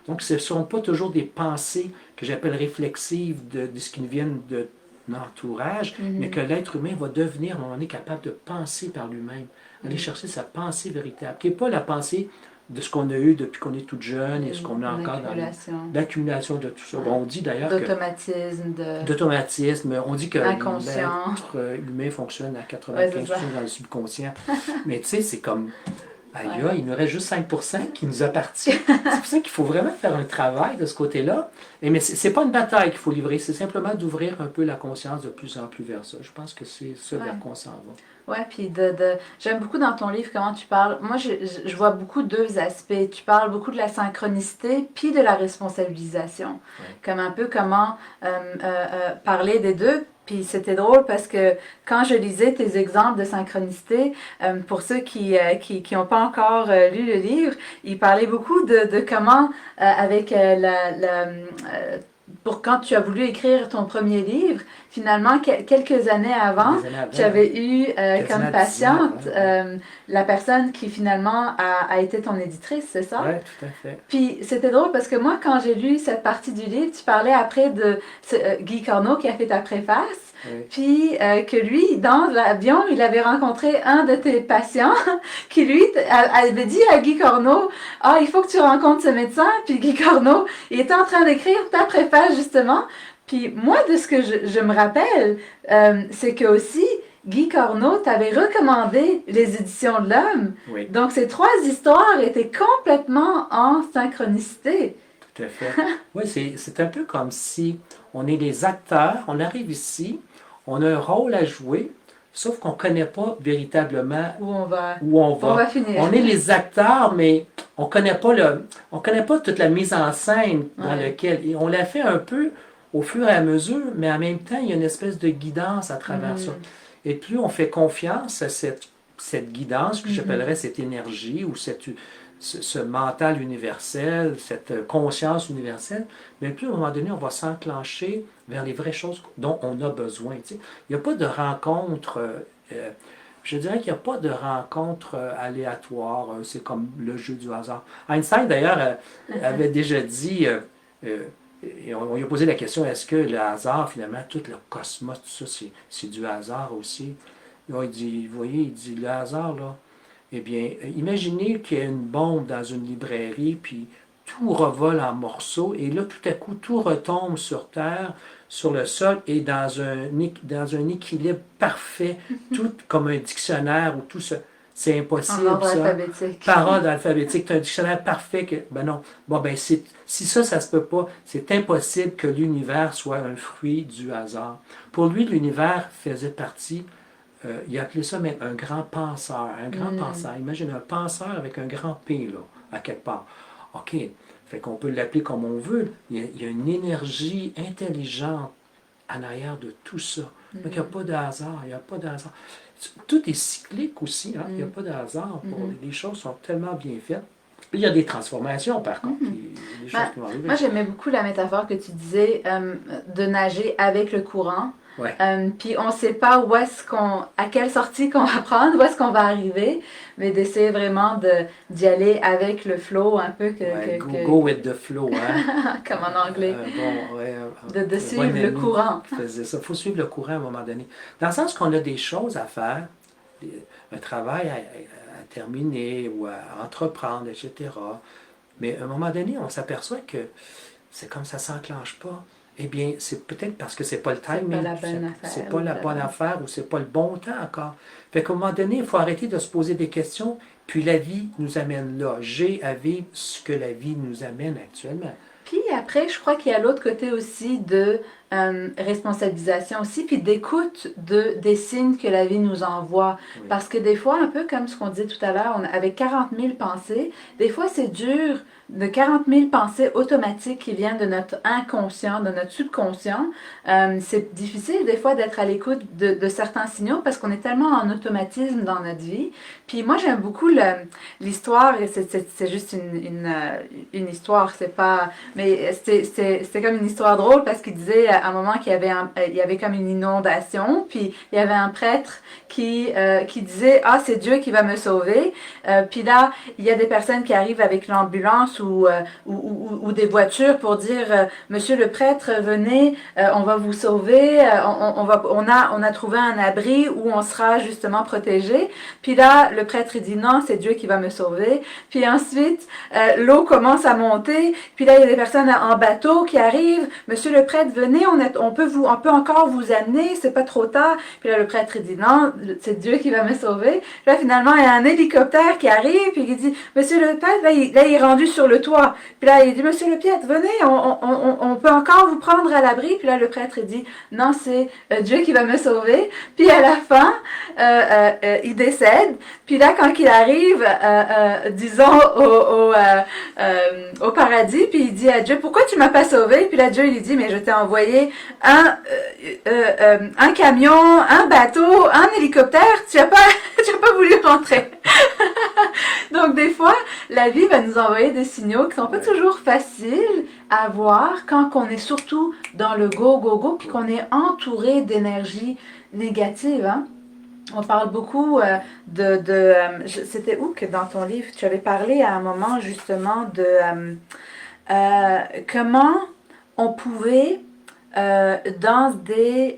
Donc, ce ne sont pas toujours des pensées que j'appelle réflexives de ce qui nous viennent de l'entourage, mais que
Hmm.
l'être humain va devenir, à un moment donné, capable de penser par lui-même, aller
Hmm.
chercher sa pensée véritable, qui n'est pas la pensée de ce qu'on a eu depuis qu'on est toute jeune et ce qu'on a
Hmm. Une
encore dans
accumulation.
l'accumulation de tout ça.
Ouais.
Bon, on dit d'ailleurs que
D'automatisme, de
d'automatisme, on dit que
inconscient.
l'être humain fonctionne à
Ouais, c'est
95%
ça.
dans le subconscient. Mais tu sais, c'est comme, aïe,
Ouais.
il nous reste juste 5% qui nous appartient. C'est pour ça qu'il faut vraiment faire un travail de ce côté-là. Mais c'est pas une bataille qu'il faut livrer, c'est simplement d'ouvrir un peu la conscience de plus en plus vers ça. Je pense que c'est ça
Ouais.
vers quoi on s'en va.
Ouais, puis j'aime beaucoup dans ton livre comment tu parles. Moi, je vois beaucoup deux aspects. Tu parles beaucoup de la synchronicité, puis de la responsabilisation.
Ouais.
Comme un peu comment parler des deux. Puis c'était drôle parce que quand je lisais tes exemples de synchronicité, pour ceux qui ont pas encore lu le livre, il parlait beaucoup de comment, avec pour quand tu as voulu écrire ton premier livre, finalement, quelques années avant,
Des années avant,
tu avais eu
quasiment
comme
10 ans
patiente
avant. Ouais.
la personne qui finalement a été ton éditrice, c'est ça?
Ouais, tout à fait.
Puis c'était drôle parce que moi, quand j'ai lu cette partie du livre, tu parlais après de Guy Corneau qui a fait ta préface.
Oui.
Puis que lui, dans l'avion, il avait rencontré un de tes patients qui, lui, avait dit à Guy Corneau, ah, il faut que tu rencontres ce médecin. Puis Guy Corneau, il était en train d'écrire ta préface, justement. Puis moi, de ce que je me rappelle, c'est que aussi, Guy Corneau t'avait recommandé les éditions de l'Homme.
Oui,
Donc, ces trois histoires étaient complètement en synchronicité.
tout à fait. Oui, c'est un peu comme si on est les acteurs, on arrive ici, on a un rôle à jouer, sauf qu'on ne connaît pas véritablement
Où on va,
où on
on
va.
va finir.
On est les acteurs, mais on connaît pas toute la mise en scène dans
Ouais.
laquelle, et on la fait un peu au fur et à mesure, mais en même temps, il y a une espèce de guidance à travers ça.
Mhm.
Et plus on fait confiance à cette guidance, que
Mhm.
j'appellerais cette énergie ou ce mental universel, cette conscience universelle, mais plus à un moment donné, on va s'enclencher vers les vraies choses dont on a besoin. Tu sais. Il n'y a pas de rencontre, je dirais qu'il n'y a pas de rencontre aléatoire, c'est comme le jeu du hasard. Einstein, d'ailleurs, avait déjà dit, euh, et on lui a posé la question, est-ce que le hasard, finalement, tout le cosmos, tout ça, c'est du hasard aussi? Là, il dit, vous voyez, il dit, le hasard, là, eh bien, imaginez qu'il y a une bombe dans une librairie, puis tout revole en morceaux, et là, tout à coup, tout retombe sur Terre, sur le sol, et dans un équilibre parfait, tout comme un dictionnaire, où tout ça. C'est
En
impossible,
ordre
ça.
alphabétique.
Parole alphabétique, c'est un dictionnaire parfait que, ben non. Bon, ben, si ça se peut pas, c'est impossible que l'univers soit un fruit du hasard. Pour lui, l'univers faisait partie, il a appelé ça même un grand penseur. Un grand penseur. Imagine un penseur avec un grand P, là, à quelque part. OK. Fait qu'on peut l'appeler comme on veut. Il y a une énergie intelligente en arrière de tout ça. Donc, il n'y a pas de hasard. Il n'y a pas de hasard. Tout est cyclique aussi. Hein? Il n'y a pas de hasard. Les choses sont tellement bien faites. Il y a des transformations, par contre. Des choses qui vont arriver.
Moi, j'aimais beaucoup la métaphore que tu disais de nager avec le courant.
Ouais.
Puis on ne sait pas à quelle sortie qu'on va prendre, où est-ce qu'on va arriver, mais d'essayer vraiment d'y aller avec le flow, un peu
Go with the flow, hein?
comme en anglais, de suivre le courant.
Faisait ça. Il faut suivre le courant à un moment donné. Dans le sens qu'on a des choses à faire, un travail à terminer ou à entreprendre, etc. Mais à un moment donné, on s'aperçoit que c'est comme ça ne s'enclenche pas. Eh bien, c'est peut-être parce que c'est pas le timing, c'est pas la bonne affaire ou c'est pas le bon temps encore. Fait qu'à un moment donné, il faut arrêter de se poser des questions, puis la vie nous amène là. J'ai à vivre ce que la vie nous amène actuellement.
Puis après, je crois qu'il y a l'autre côté aussi de responsabilisation aussi, puis d'écoute des signes que la vie nous envoie.
Oui.
Parce que des fois, un peu comme ce qu'on disait tout à l'heure, avec 40 000 pensées, des fois c'est dur de 40 000 pensées automatiques qui viennent de notre inconscient, de notre subconscient. C'est difficile des fois d'être à l'écoute de certains signaux parce qu'on est tellement en automatisme dans notre vie. Puis moi, j'aime beaucoup l'histoire, et c'est juste une histoire, c'est pas... Mais c'était comme une histoire drôle parce qu'il disait à un moment qu'il y avait comme une inondation, puis il y avait un prêtre qui disait « Ah, c'est Dieu qui va me sauver. » Puis là, il y a des personnes qui arrivent avec l'ambulance ou des voitures pour dire Monsieur le prêtre, venez, on va vous sauver, on a trouvé un abri où on sera justement protégé. Puis là, le prêtre il dit non, c'est Dieu qui va me sauver. Puis ensuite, l'eau commence à monter. Puis là, il y a des personnes en bateau qui arrivent. Monsieur le prêtre, venez, on peut encore vous amener, c'est pas trop tard. Puis là, le prêtre il dit non, c'est Dieu qui va me sauver. Puis là, finalement, il y a un hélicoptère qui arrive, puis il dit Monsieur le prêtre, là, il est rendu sur le toit. Puis là, il dit, Monsieur le prêtre, venez, on peut encore vous prendre à l'abri. Puis là, le prêtre, il dit, non, c'est Dieu qui va me sauver. Puis à la fin, il décède. Puis là, quand il arrive, disons, au paradis, puis il dit à Dieu, pourquoi tu m'as pas sauvé? Puis là, Dieu, il lui dit, mais je t'ai envoyé un camion, un bateau, un hélicoptère, tu as pas voulu rentrer. Donc, des fois, la vie va nous envoyer des signaux qui sont pas toujours faciles à voir quand on est surtout dans le go, go, go, puis qu'on est entouré d'énergie négative, hein? On parle beaucoup c'était où que dans ton livre, tu avais parlé à un moment justement de comment on pouvait dans des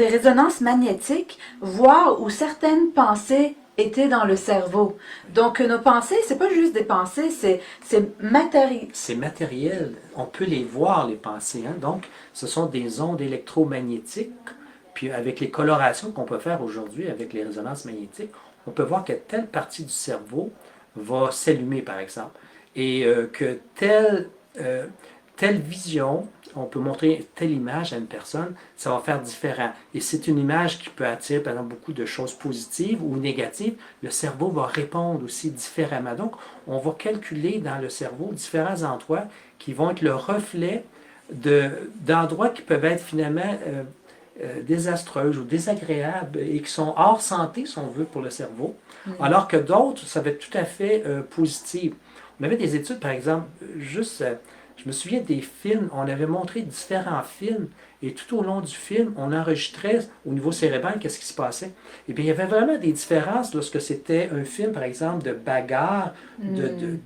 résonances magnétiques voir où certaines pensées étaient dans le cerveau. Donc nos pensées, c'est pas juste des pensées, c'est matériel.
C'est matériel. On peut les voir, les pensées. Hein? Donc, ce sont des ondes électromagnétiques. Puis avec les colorations qu'on peut faire aujourd'hui avec les résonances magnétiques, on peut voir que telle partie du cerveau va s'allumer, par exemple, et que telle vision, on peut montrer telle image à une personne, ça va faire différent. Et c'est une image qui peut attirer, par exemple, beaucoup de choses positives ou négatives. Le cerveau va répondre aussi différemment. Donc, on va calculer dans le cerveau différents endroits qui vont être le reflet d'endroits qui peuvent être finalement désastreuses ou désagréables et qui sont hors santé, si on veut, pour le cerveau, alors que d'autres, ça va être tout à fait positif. On avait des études, par exemple, je me souviens des films, on avait montré différents films, et tout au long du film, on enregistrait au niveau cérébral qu'est-ce qui se passait. Et bien, il y avait vraiment des différences lorsque c'était un film, par exemple, de bagarre, de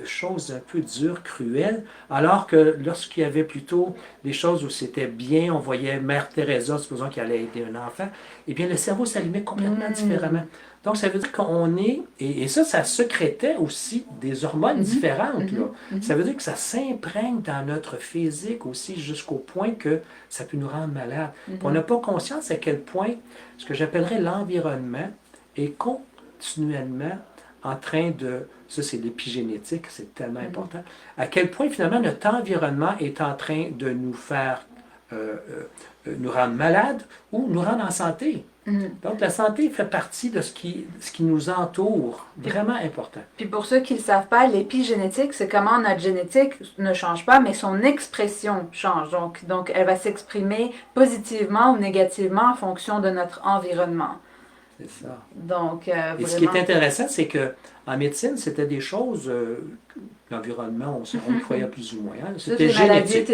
choses un peu dures, cruelles, alors que lorsqu'il y avait plutôt des choses où c'était bien, on voyait Mère Teresa, supposons qu'elle allait aider un enfant, et bien, le cerveau s'allumait complètement différemment. Donc, ça veut dire qu'on est, et ça sécrétait aussi des hormones différentes. Là. Ça veut dire que ça s'imprègne dans notre physique aussi jusqu'au point que ça peut nous rendre malades. On n'a pas conscience à quel point ce que j'appellerais l'environnement est continuellement en train de, ça c'est l'épigénétique, c'est tellement important, à quel point finalement notre environnement est en train de nous faire, nous rendre malades ou nous rendre en santé. Donc, la santé fait partie de ce qui nous entoure, vraiment important.
Puis pour ceux qui ne le savent pas, l'épigénétique, c'est comment notre génétique ne change pas, mais son expression change. Donc elle va s'exprimer positivement ou négativement en fonction de notre environnement.
C'est ça.
Donc,
et ce qui est intéressant, c'est qu'en médecine, c'était des choses, l'environnement, on le croyait plus ou moins. Hein. C'était génétique.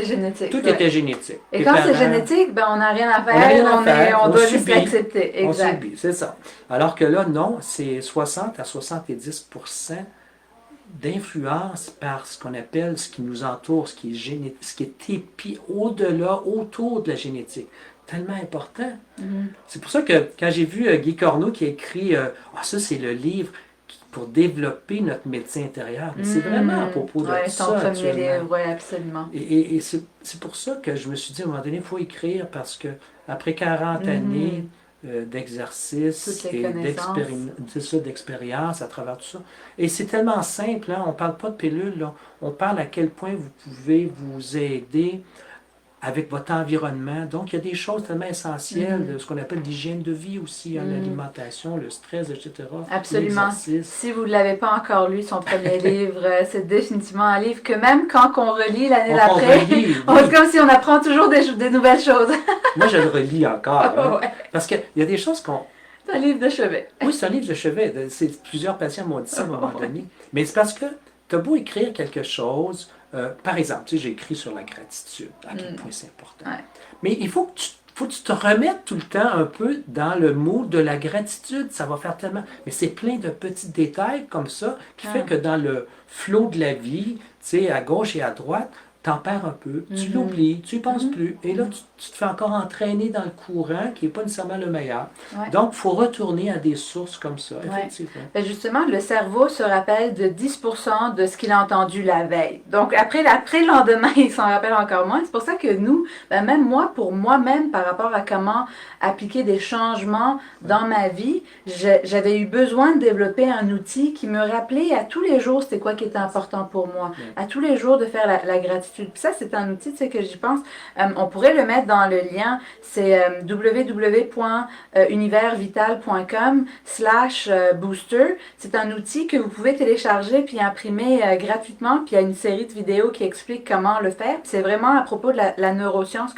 Tout était génétique.
Et quand c'est génétique, ben, on n'a rien à faire, on doit juste l'accepter. Exact.
On subit, c'est ça. Alors que là, non, c'est 60 à 70% d'influence par ce qu'on appelle ce qui nous entoure, ce qui est au-delà, autour de la génétique. Tellement important. C'est pour ça que quand j'ai vu Guy Corneau qui a écrit ça c'est le livre pour développer notre médecin intérieur. Mais c'est vraiment à propos de ça.
Son premier livre, oui, absolument.
Et c'est pour ça que je me suis dit à un moment donné, il faut écrire parce que après 40 années d'exercice et d'expérience à travers tout ça. Et c'est tellement simple, hein? On ne parle pas de pilule, là. On parle à quel point vous pouvez vous aider avec votre environnement. Donc, il y a des choses tellement essentielles, de ce qu'on appelle l'hygiène de vie aussi, l'alimentation, le stress, etc.
Absolument. Si vous ne l'avez pas encore lu, son premier livre, c'est définitivement un livre que même quand on relit l'année d'après, c'est comme si on apprend toujours des nouvelles choses.
Moi, je le relis encore. Parce qu'il y a des choses qu'on...
C'est un livre de chevet.
Oui, c'est un livre de chevet. Plusieurs patients m'ont dit ça à un moment donné. Mais c'est parce que tu as beau écrire quelque chose... par exemple, tu sais, j'ai écrit sur la gratitude, à quel point c'est important. Mais il faut que tu te remettes tout le temps un peu dans le mood de la gratitude. Ça va faire tellement... Mais c'est plein de petits détails comme ça qui fait que dans le flot de la vie, tu sais, à gauche et à droite, t'en perds un peu, tu l'oublies, tu n'y penses plus. Et là, tu te fais encore entraîner dans le courant qui n'est pas nécessairement le meilleur. Donc, il faut retourner à des sources comme ça, effectivement.
Justement, le cerveau se rappelle de 10% de ce qu'il a entendu la veille. Donc, après le lendemain, il s'en rappelle encore moins. C'est pour ça que nous, même moi, pour moi-même, par rapport à comment appliquer des changements dans ma vie, j'avais eu besoin de développer un outil qui me rappelait à tous les jours c'était quoi qui était important pour moi. À tous les jours de faire la gratitude. Puis ça, c'est un outil, tu sais, que j'y pense. On pourrait le mettre dans le lien. C'est www.universvital.com/booster. C'est un outil que vous pouvez télécharger puis imprimer gratuitement. Puis il y a une série de vidéos qui expliquent comment le faire. Puis c'est vraiment à propos de la neuroscience,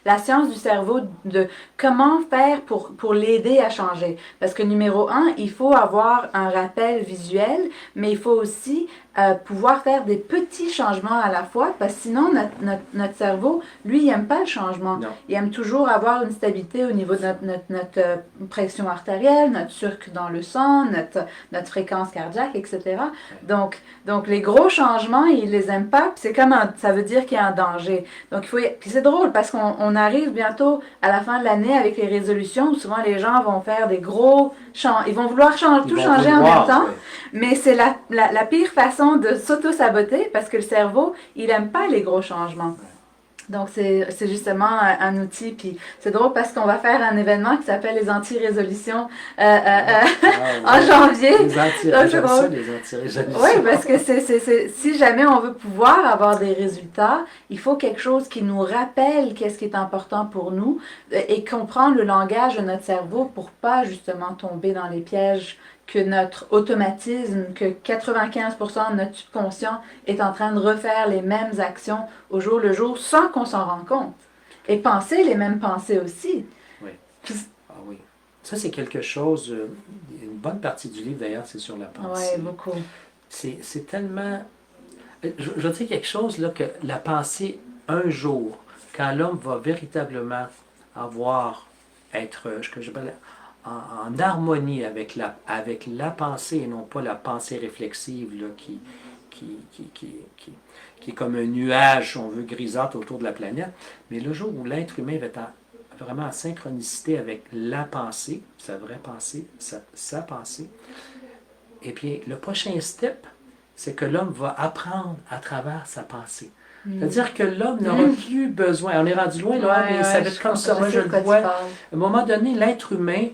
la science du cerveau, de comment faire pour l'aider à changer. Parce que numéro 1, il faut avoir un rappel visuel, mais il faut aussi pouvoir faire des petits changements à la fois, parce que sinon notre cerveau, lui, il n'aime pas le changement.
Non.
Il aime toujours avoir une stabilité au niveau de notre pression artérielle, notre sucre dans le sang, notre fréquence cardiaque, etc. Donc les gros changements, il les aime pas, puis c'est comme ça veut dire qu'il y a un danger. Donc puis c'est drôle, parce qu'on arrive bientôt à la fin de l'année avec les résolutions, où souvent les gens vont faire des gros changements, ils vont vouloir tout changer en même temps, mais c'est la pire façon de s'auto-saboter, parce que le cerveau, il n'aime pas les gros changements. Donc, c'est justement un outil. Puis, c'est drôle parce qu'on va faire un événement qui s'appelle les anti-résolutions
Ah
en
ouais.
janvier. Donc, c'est
J'aime ça,
drôle.
les
Oui,
anti-résolutions.
parce que si jamais on veut pouvoir avoir des résultats, il faut quelque chose qui nous rappelle qu'est-ce qui est important pour nous et comprendre le langage de notre cerveau pour pas justement tomber dans les pièges que notre automatisme, que 95% de notre subconscient est en train de refaire les mêmes actions au jour le jour sans qu'on s'en rende compte. Et penser les mêmes pensées aussi.
Oui.
Puis,
Ah oui. Ça, c'est quelque chose, une bonne partie du livre d'ailleurs, c'est sur la
ouais,
pensée.
beaucoup.
C'est tellement. Je veux dire quelque chose, là, que la pensée, un jour, quand l'homme va véritablement avoir, être, ce que j'appelle, en harmonie avec la pensée et non pas la pensée réflexive là, qui, qui, qui, qui, qui est comme un nuage, on veut, grisâtre autour de la planète. Mais le jour où l'être humain va être vraiment en synchronicité avec la pensée, sa vraie pensée, sa pensée, et bien le prochain step, c'est que l'homme va apprendre à travers sa pensée. C'est-à-dire que l'homme n'aura plus besoin, on est rendu loin là, mais ça va être comme ça, moi je
sais de
le
quoi tu
vois. À
parles.
un moment donné, l'être humain,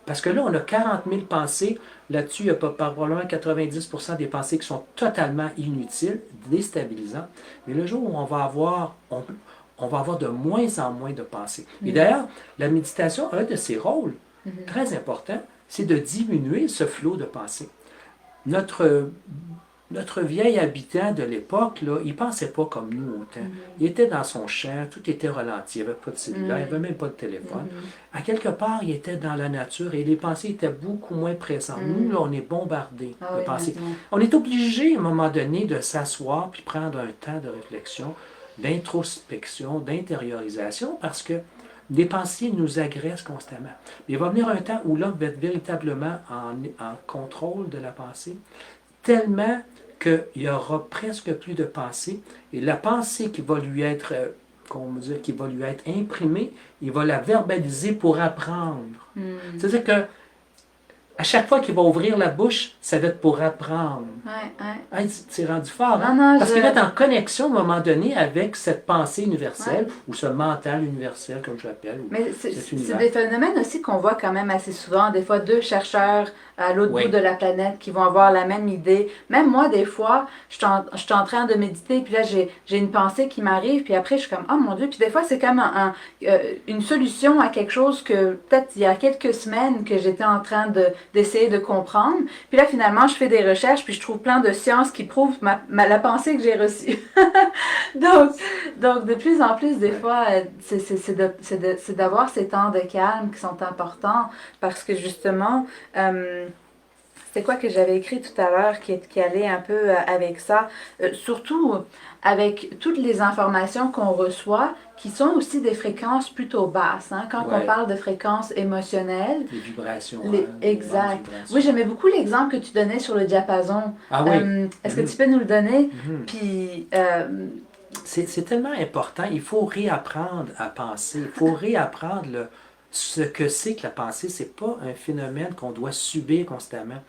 parce que là on a 40 000 pensées, là-dessus il y a probablement 90% des pensées qui sont totalement inutiles, déstabilisantes, mais le jour où on va avoir de moins en moins de pensées. Et d'ailleurs, la méditation, un de ses rôles très importants, c'est de diminuer ce flot de pensées. Notre, notre vieil habitant de l'époque, là, il ne pensait pas comme nous autant. Il était dans son champ, tout était ralenti, il n'y avait pas de cellulaire, il n'y avait même pas de téléphone. À quelque part, il était dans la nature et les pensées étaient beaucoup moins présentes. Nous, là, on est bombardés
Ah
de
oui,
pensées.
maintenant.
On est obligé, à un moment donné, de s'asseoir puis prendre un temps de réflexion, d'introspection, d'intériorisation, parce que les pensées nous agressent constamment. Il va venir un temps où l'homme va être véritablement en contrôle de la pensée, tellement qu'il n'y aura presque plus de pensée. Et la pensée qui va lui être, qui va lui être imprimée, il va la verbaliser pour apprendre. C'est-à-dire que à chaque fois qu'il va ouvrir la bouche, ça va être pour apprendre.
Ouais, ouais.
Hey, c'est rendu fort,
Non,
hein?
non,
Parce qu'il va être en connexion à un moment donné avec cette pensée universelle,
ouais.
ou ce mental universel, comme je l'appelle, ou
Mais
cet
c'est
univers.
des phénomènes aussi qu'on voit quand même assez souvent. Des fois, deux chercheurs à l'autre bout
Oui.
de la planète qui vont avoir la même idée. Même moi, des fois, je suis en train de méditer, puis là, j'ai une pensée qui m'arrive, puis après, je suis comme, oh mon Dieu. Puis des fois, c'est comme une solution à quelque chose que peut-être il y a quelques semaines que j'étais en train d'essayer de comprendre. Puis là, finalement, je fais des recherches, puis je trouve plein de sciences qui prouvent la pensée que j'ai reçue. Donc, donc, de plus en plus, des
Ouais.
fois, c'est d'avoir ces temps de calme qui sont importants parce que justement, c'était quoi que j'avais écrit tout à l'heure qui allait un peu avec ça? Surtout avec toutes les informations qu'on reçoit qui sont aussi des fréquences plutôt basses. Hein? Quand on
Ouais.
parle de fréquences émotionnelles,
Les vibrations, hein, les basses
exact.
vibrations.
Oui, j'aimais beaucoup l'exemple que tu donnais sur le diapason.
Ah oui.
Est-ce que tu peux nous le donner?
Mhm.
Puis,
C'est tellement important. Il faut réapprendre à penser. Il faut réapprendre ce que c'est que la pensée. C'est pas un phénomène qu'on doit subir constamment.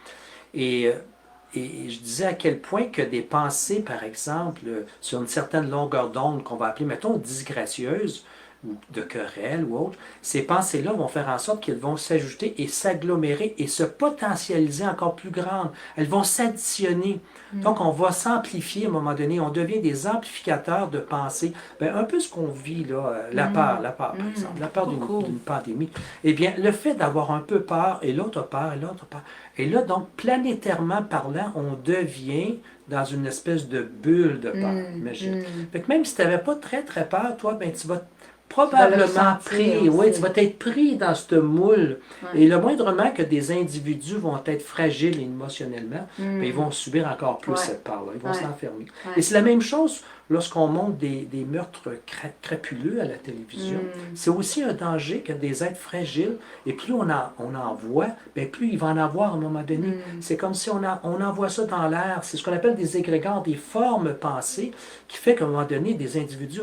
Et, euh, et je disais à quel point que des pensées, par exemple, sur une certaine longueur d'onde qu'on va appeler, mettons, disgracieuses, ou de querelles ou autres, ces pensées-là vont faire en sorte qu'elles vont s'ajouter et s'agglomérer et se potentialiser encore plus grandes. Elles vont s'additionner. Donc, on va s'amplifier à un moment donné. On devient des amplificateurs de pensée. Ben, un peu ce qu'on vit, là, la peur, par exemple, la peur
beaucoup.
d'une pandémie. Eh bien, le fait d'avoir un peu peur, et l'autre a peur, et l'autre a peur. Et là, donc, planétairement parlant, on devient dans une espèce de bulle de peur, imagine. Fait que même si tu n'avais pas très, très peur, toi, ben, tu vas probablement pris, oui, tu vas être pris dans ce moule.
Ouais.
Et le moindrement que des individus vont être fragiles émotionnellement, ben, ils vont subir encore plus cette part-là. Ils vont s'enfermer. Et c'est la même chose lorsqu'on montre des meurtres crapuleux à la télévision. C'est aussi un danger que des êtres fragiles. Et plus on en voit, ben, plus il va en avoir à un moment donné. C'est comme si on envoie ça dans l'air. C'est ce qu'on appelle des égrégores, des formes pensées, qui fait qu'à un moment donné, des individus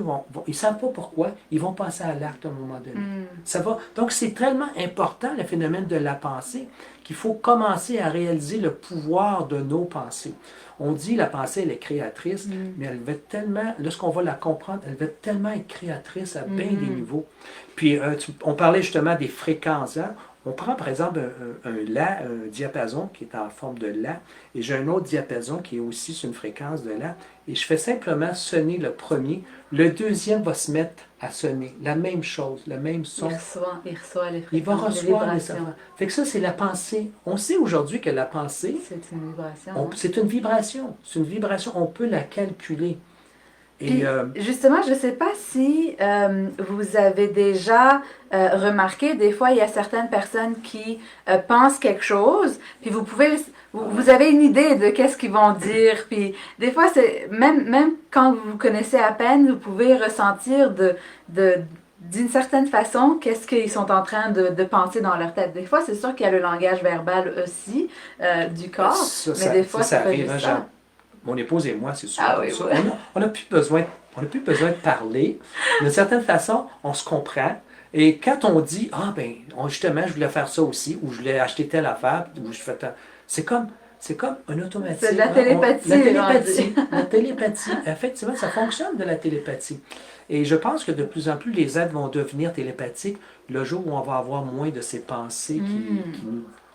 ils ne savent pas pourquoi, ils vont passer à l'acte à un moment donné. Ça va. Donc, c'est tellement important, le phénomène de la pensée, qu'il faut commencer à réaliser le pouvoir de nos pensées. On dit la pensée, elle est créatrice,
Mm.
mais elle va tellement, lorsqu'on va la comprendre, elle va tellement être créatrice à bien des
Mhm.
niveaux. Puis, on parlait justement des fréquences. Hein? On prend par exemple un La, un diapason qui est en forme de La, et j'ai un autre diapason qui est aussi sur une fréquence de La, et je fais simplement sonner le premier. Le deuxième va se mettre à sonner la même chose, le même son.
Il reçoit les
Il va
fréquences, les
recevoir les
vibrations.
affaires. Fait que ça, c'est la pensée. On sait aujourd'hui que la pensée,
C'est une vibration.
c'est une vibration. C'est une vibration. On peut la calculer. Et
Puis, justement, je ne sais pas si vous avez déjà remarqué, des fois, il y a certaines personnes qui pensent quelque chose, puis vous avez une idée de qu'est-ce qu'ils vont dire, puis des fois, même quand vous vous connaissez à peine, vous pouvez ressentir d'une certaine façon qu'est-ce qu'ils sont en train de penser dans leur tête. Des fois, c'est sûr qu'il y a le langage verbal aussi du corps, mais des fois,
ça
c'est pas
arrive.
juste
Hein,
ça.
mon épouse et moi, c'est souvent
Ah oui,
comme ça.
oui.
On n'a plus besoin, de parler. D'une certaine façon, on se comprend. Et quand on dit, ah ben, justement, je voulais faire ça aussi, ou je voulais acheter telle affaire, ou je fais tel... c'est comme un automatique.
C'est de la
hein.
télépathie,
La télépathie, effectivement, ça fonctionne de la télépathie. Et je pense que de plus en plus, les êtres vont devenir télépathiques le jour où on va avoir moins de ces pensées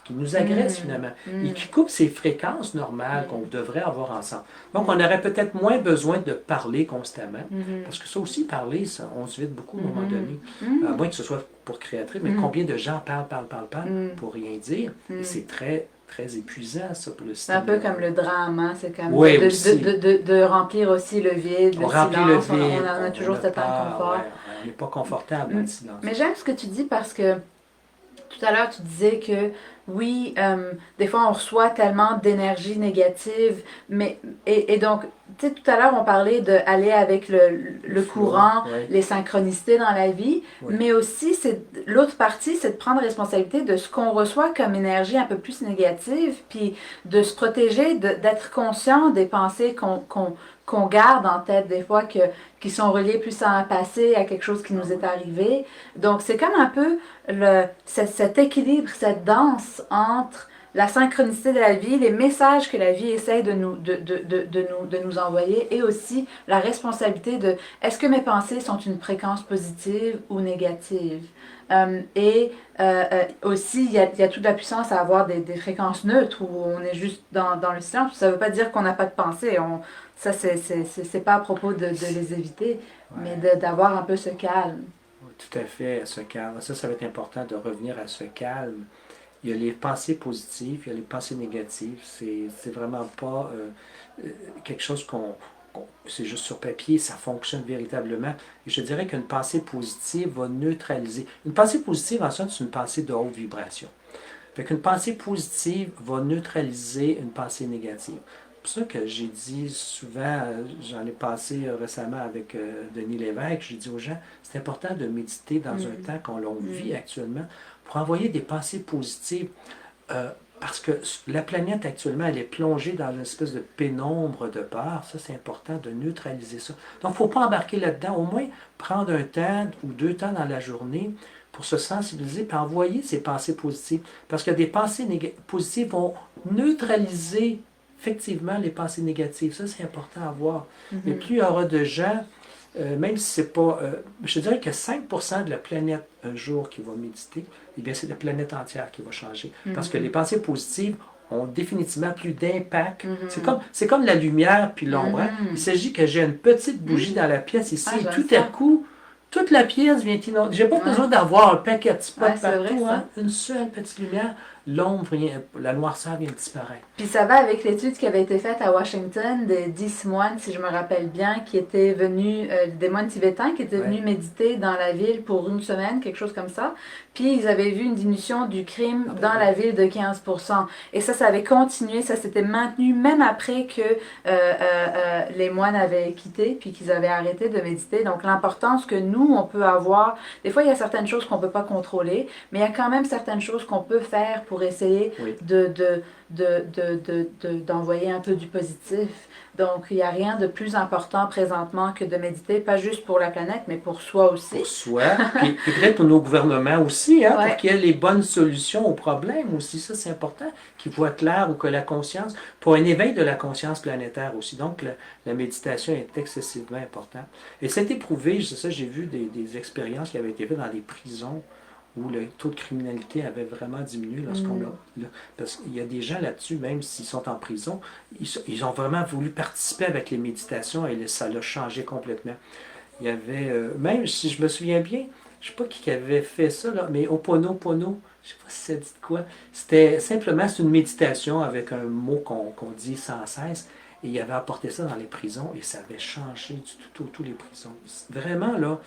qui nous agressent finalement et qui coupent ces fréquences normales qu'on devrait avoir ensemble. Donc, on aurait peut-être moins besoin de parler constamment, parce que ça aussi, parler, ça, on se vide beaucoup à un moment donné, à moins que ce soit pour créatrice, mais combien de gens parlent pour rien dire, et c'est très, très épuisant, ça, pour le
C'est un
système.
peu comme le drame, hein? C'est comme
Oui, aussi.
de remplir aussi le vide,
On
le
remplit le
silence,
vide,
on a toujours cet inconfort.
ouais, on n'est pas confortable dans le silence.
Mais j'aime ce que tu dis parce que tout à l'heure, tu disais que oui, des fois on reçoit tellement d'énergie négative, et donc, tu sais, tout à l'heure on parlait d'aller avec le
flow,
courant,
ouais.
les synchronicités dans la vie,
Ouais.
mais aussi l'autre partie, c'est de prendre responsabilité de ce qu'on reçoit comme énergie un peu plus négative, puis de se protéger, d'être conscient des pensées qu'on garde en tête des fois qui sont reliées plus à un passé, à quelque chose qui nous est arrivé. Donc c'est comme un peu cet équilibre, cette danse entre la synchronicité de la vie, les messages que la vie essaie de nous envoyer, et aussi la responsabilité de est-ce que mes pensées sont une fréquence positive ou négative. Aussi, il y a toute la puissance à avoir des fréquences neutres où on est juste dans le silence. Ça ne veut pas dire qu'on n'a pas de pensée. Ça, c'est pas à propos de les éviter, mais d'avoir un peu ce calme.
Tout à fait, ce calme. Ça va être important de revenir à ce calme. Il y a les pensées positives, il y a les pensées négatives. C'est vraiment pas quelque chose c'est juste sur papier, ça fonctionne véritablement. Et je dirais qu'une pensée positive va neutraliser. Une pensée positive, en somme, c'est une pensée de haute vibration. Fait qu'une pensée positive va neutraliser une pensée négative. C'est pour ça que j'ai dit souvent, j'en ai passé récemment avec Denis Lévesque, j'ai dit aux gens, c'est important de méditer dans un temps qu'on vit actuellement pour envoyer des pensées positives. Parce que la planète actuellement, elle est plongée dans une espèce de pénombre de peur. Ça, c'est important de neutraliser ça. Donc, il ne faut pas embarquer là-dedans. Au moins, prendre un temps ou 2 temps dans la journée pour se sensibiliser et envoyer ces pensées positives. Parce que des pensées positives vont neutraliser effectivement les pensées négatives. Ça, c'est important à voir. Et plus il y aura de gens, même si c'est pas... je dirais que 5% de la planète un jour qui va méditer, eh bien, c'est la planète entière qui va changer. Parce que les pensées positives ont définitivement plus d'impact. C'est comme la lumière puis l'ombre. Hein? Il s'agit que j'ai une petite bougie dans la pièce ici, et tout à coup, toute la pièce vient inonder. J'ai pas besoin d'avoir un paquet de spots partout. Hein? Une seule petite lumière, l'ombre vient, la noirceur vient disparaître.
Puis ça va avec l'étude qui avait été faite à Washington des 10 moines, si je me rappelle bien, qui étaient venus, des moines tibétains qui étaient venus méditer dans la ville pour une semaine, quelque chose comme ça. Puis ils avaient vu une diminution du crime dans la ville de 15%. Et ça avait continué, ça s'était maintenu même après que les moines avaient quitté, puis qu'ils avaient arrêté de méditer. Donc l'importance que nous, on peut avoir, des fois il y a certaines choses qu'on ne peut pas contrôler, mais il y a quand même certaines choses qu'on peut faire pour essayer
Oui.
d'envoyer un peu du positif. Donc, il n'y a rien de plus important présentement que de méditer, pas juste pour la planète, mais pour soi aussi.
Pour soi, puis peut-être pour nos gouvernements aussi, hein, pour
Ouais.
qu'il y ait les bonnes solutions aux problèmes aussi. Ça, c'est important, qu'ils voient clair ou que la conscience, pour un éveil de la conscience planétaire aussi. Donc, la méditation est excessivement importante. Et c'est éprouvé, c'est ça, j'ai vu des expériences qui avaient été faites dans des prisons où le taux de criminalité avait vraiment diminué lorsqu'on a... Parce qu'il y a des gens là-dessus, même s'ils sont en prison, ils ont vraiment voulu participer avec les méditations et ça l'a changé complètement. Il y avait, même si je me souviens bien, je ne sais pas qui avait fait ça, là, mais Ho'oponopono, je ne sais pas si ça dit de quoi. C'était simplement c'est une méditation avec un mot qu'on dit sans cesse. Et il avait apporté ça dans les prisons et ça avait changé du tout, tous les prisons. Vraiment, là.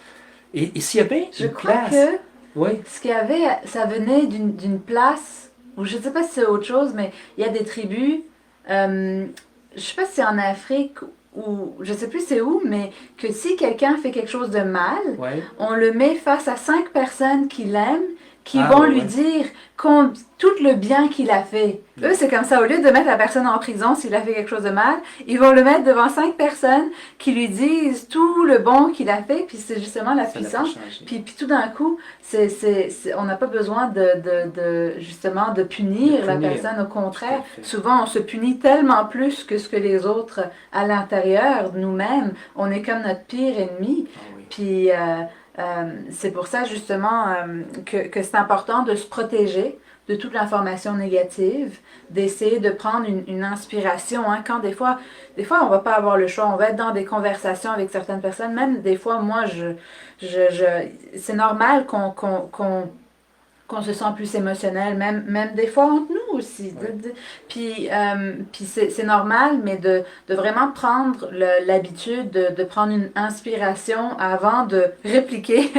Et s'il y avait
Je
une
crois
place.
que
Oui,
ce qu'il y avait, ça venait d'une place, ou je ne sais pas si c'est autre chose, mais il y a des tribus, je ne sais pas si c'est en Afrique ou je ne sais plus c'est où, mais que si quelqu'un fait quelque chose de mal,
oui.
on le met face à 5 personnes qui l'aiment, qui
Ah,
vont
oui,
lui
oui.
dire tout le bien qu'il a fait. Eux, c'est comme ça. Au lieu de mettre la personne en prison s'il a fait quelque chose de mal, ils vont le mettre devant 5 personnes qui lui disent tout le bon qu'il a fait. Puis c'est justement la
Ça l'a fait
puissance.
changer.
Puis tout d'un coup, on n'a pas besoin justement de
De
punir la
punir.
personne. Au
Tout à
contraire,
fait.
souvent on se punit tellement plus que ce que les autres à l'intérieur, nous-mêmes, on est comme notre pire ennemi.
Ah oui.
Puis c'est pour ça justement que c'est important de se protéger de toute l'information négative, d'essayer de prendre une inspiration. Hein, quand des fois, on va pas avoir le choix, on va être dans des conversations avec certaines personnes. Même des fois, moi, c'est normal qu'on se sent plus émotionnel, même des fois entre nous aussi.
Oui.
Puis c'est normal, mais de vraiment prendre l'habitude de prendre une inspiration avant de répliquer.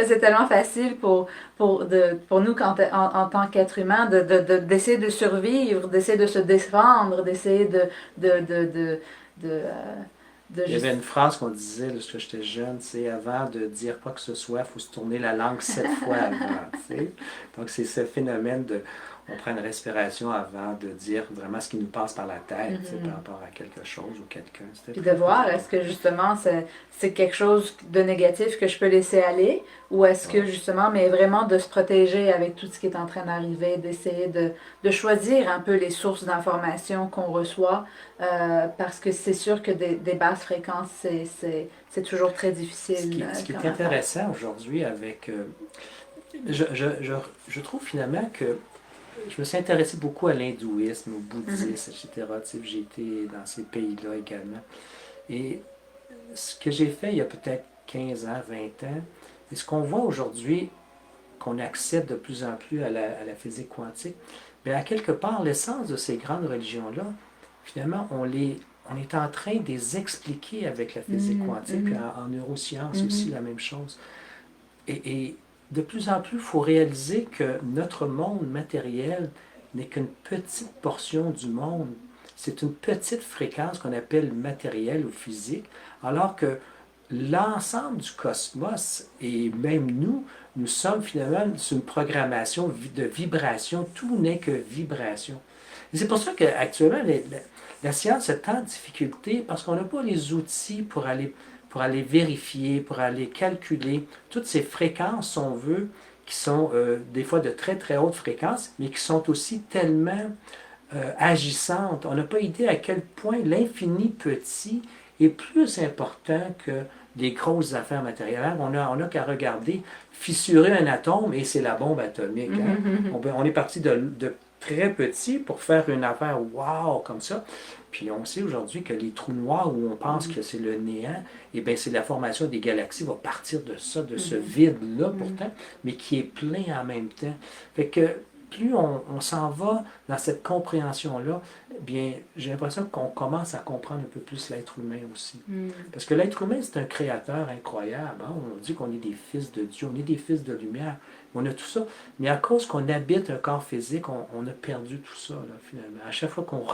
C'est tellement facile pour nous en tant qu'être humain d'essayer de survivre, d'essayer de se défendre, d'essayer de, euh, de
Il y avait
juste...
une phrase qu'on disait lorsque j'étais jeune, c'est avant de dire quoi que ce soit, il faut se tourner la langue 7 fois avant. T'sais. Donc c'est ce phénomène de on prend une respiration avant de dire vraiment ce qui nous passe par la tête par rapport à quelque chose ou quelqu'un.
Puis de voir, est-ce que justement c'est quelque chose de négatif que je peux laisser aller ou est-ce que justement, mais vraiment de se protéger avec tout ce qui est en train d'arriver, d'essayer de choisir un peu les sources d'informations qu'on reçoit parce que c'est sûr que des basses fréquences, c'est toujours très difficile.
Ce qui est
comme affaire.
intéressant aujourd'hui avec... je trouve finalement que je me suis intéressé beaucoup à l'hindouisme, au bouddhisme, etc. Tu sais, j'ai été dans ces pays-là également. Et ce que j'ai fait il y a peut-être 15 ans, 20 ans, et ce qu'on voit aujourd'hui, qu'on accepte de plus en plus à la physique quantique, bien, à quelque part, l'essence de ces grandes religions-là, finalement, on est en train de les expliquer avec la physique quantique, puis en neurosciences aussi, la même chose. Et de plus en plus, il faut réaliser que notre monde matériel n'est qu'une petite portion du monde. C'est une petite fréquence qu'on appelle matérielle ou physique, alors que l'ensemble du cosmos, et même nous sommes finalement sur une programmation de vibration. Tout n'est que vibration. Et c'est pour ça qu'actuellement, la science est en difficulté parce qu'on n'a pas les outils pour aller vérifier, pour aller calculer toutes ces fréquences, si on veut, qui sont des fois de très très hautes fréquences, mais qui sont aussi tellement agissantes. On n'a pas idée à quel point l'infini petit est plus important que des grosses affaires matérielles. On a qu'à regarder, fissurer un atome et c'est la bombe atomique. Hein? On est parti de très petit pour faire une affaire wow comme ça. Puis on sait aujourd'hui que les trous noirs où on pense que c'est le néant, eh bien c'est la formation des galaxies va partir de ça, de ce vide-là pourtant, mais qui est plein en même temps. Fait que plus on s'en va dans cette compréhension-là, bien, j'ai l'impression qu'on commence à comprendre un peu plus l'être humain aussi. Parce que l'être humain, c'est un créateur incroyable. Hein? On dit qu'on est des fils de Dieu, on est des fils de lumière. On a tout ça. Mais à cause qu'on habite un corps physique, on a perdu tout ça, là, finalement. À chaque fois qu'on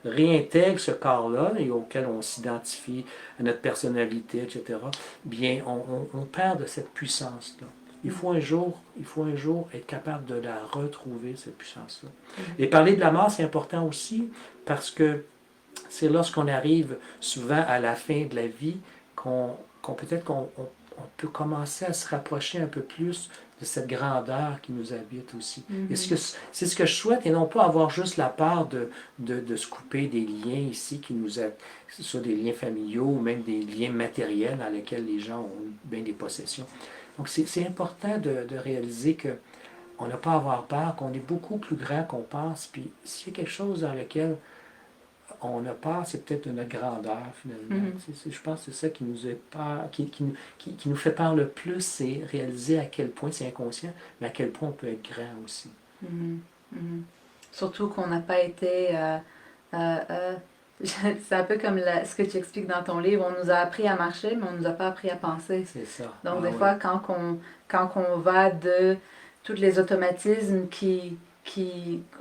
réintègre ce corps-là et auquel on s'identifie à notre personnalité, etc., bien, on perd de cette puissance-là. Il faut un jour être capable de la retrouver, cette puissance-là. Et parler de la mort, c'est important aussi parce que c'est lorsqu'on arrive souvent à la fin de la vie qu'on peut-être on peut commencer à se rapprocher un peu plus de cette grandeur qui nous habite aussi. Et c'est ce que je souhaite, et non pas avoir juste la part de se couper des liens ici qui nous que ce soit des liens familiaux ou même des liens matériels dans lesquels les gens ont bien des possessions. Donc c'est important de réaliser que on n'a pas à avoir peur, qu'on est beaucoup plus grand qu'on pense, puis s'il y a quelque chose dans lequel on a peur, c'est peut-être de notre grandeur, finalement. Je pense que c'est ça qui nous, est peur, qui nous fait peur le plus, c'est réaliser à quel point c'est inconscient, mais à quel point on peut être grand aussi.
Surtout qu'on n'a pas été... c'est un peu comme ce que tu expliques dans ton livre, on nous a appris à marcher, mais on ne nous a pas appris à penser.
C'est ça.
Donc des fois, quand on va de tous les automatismes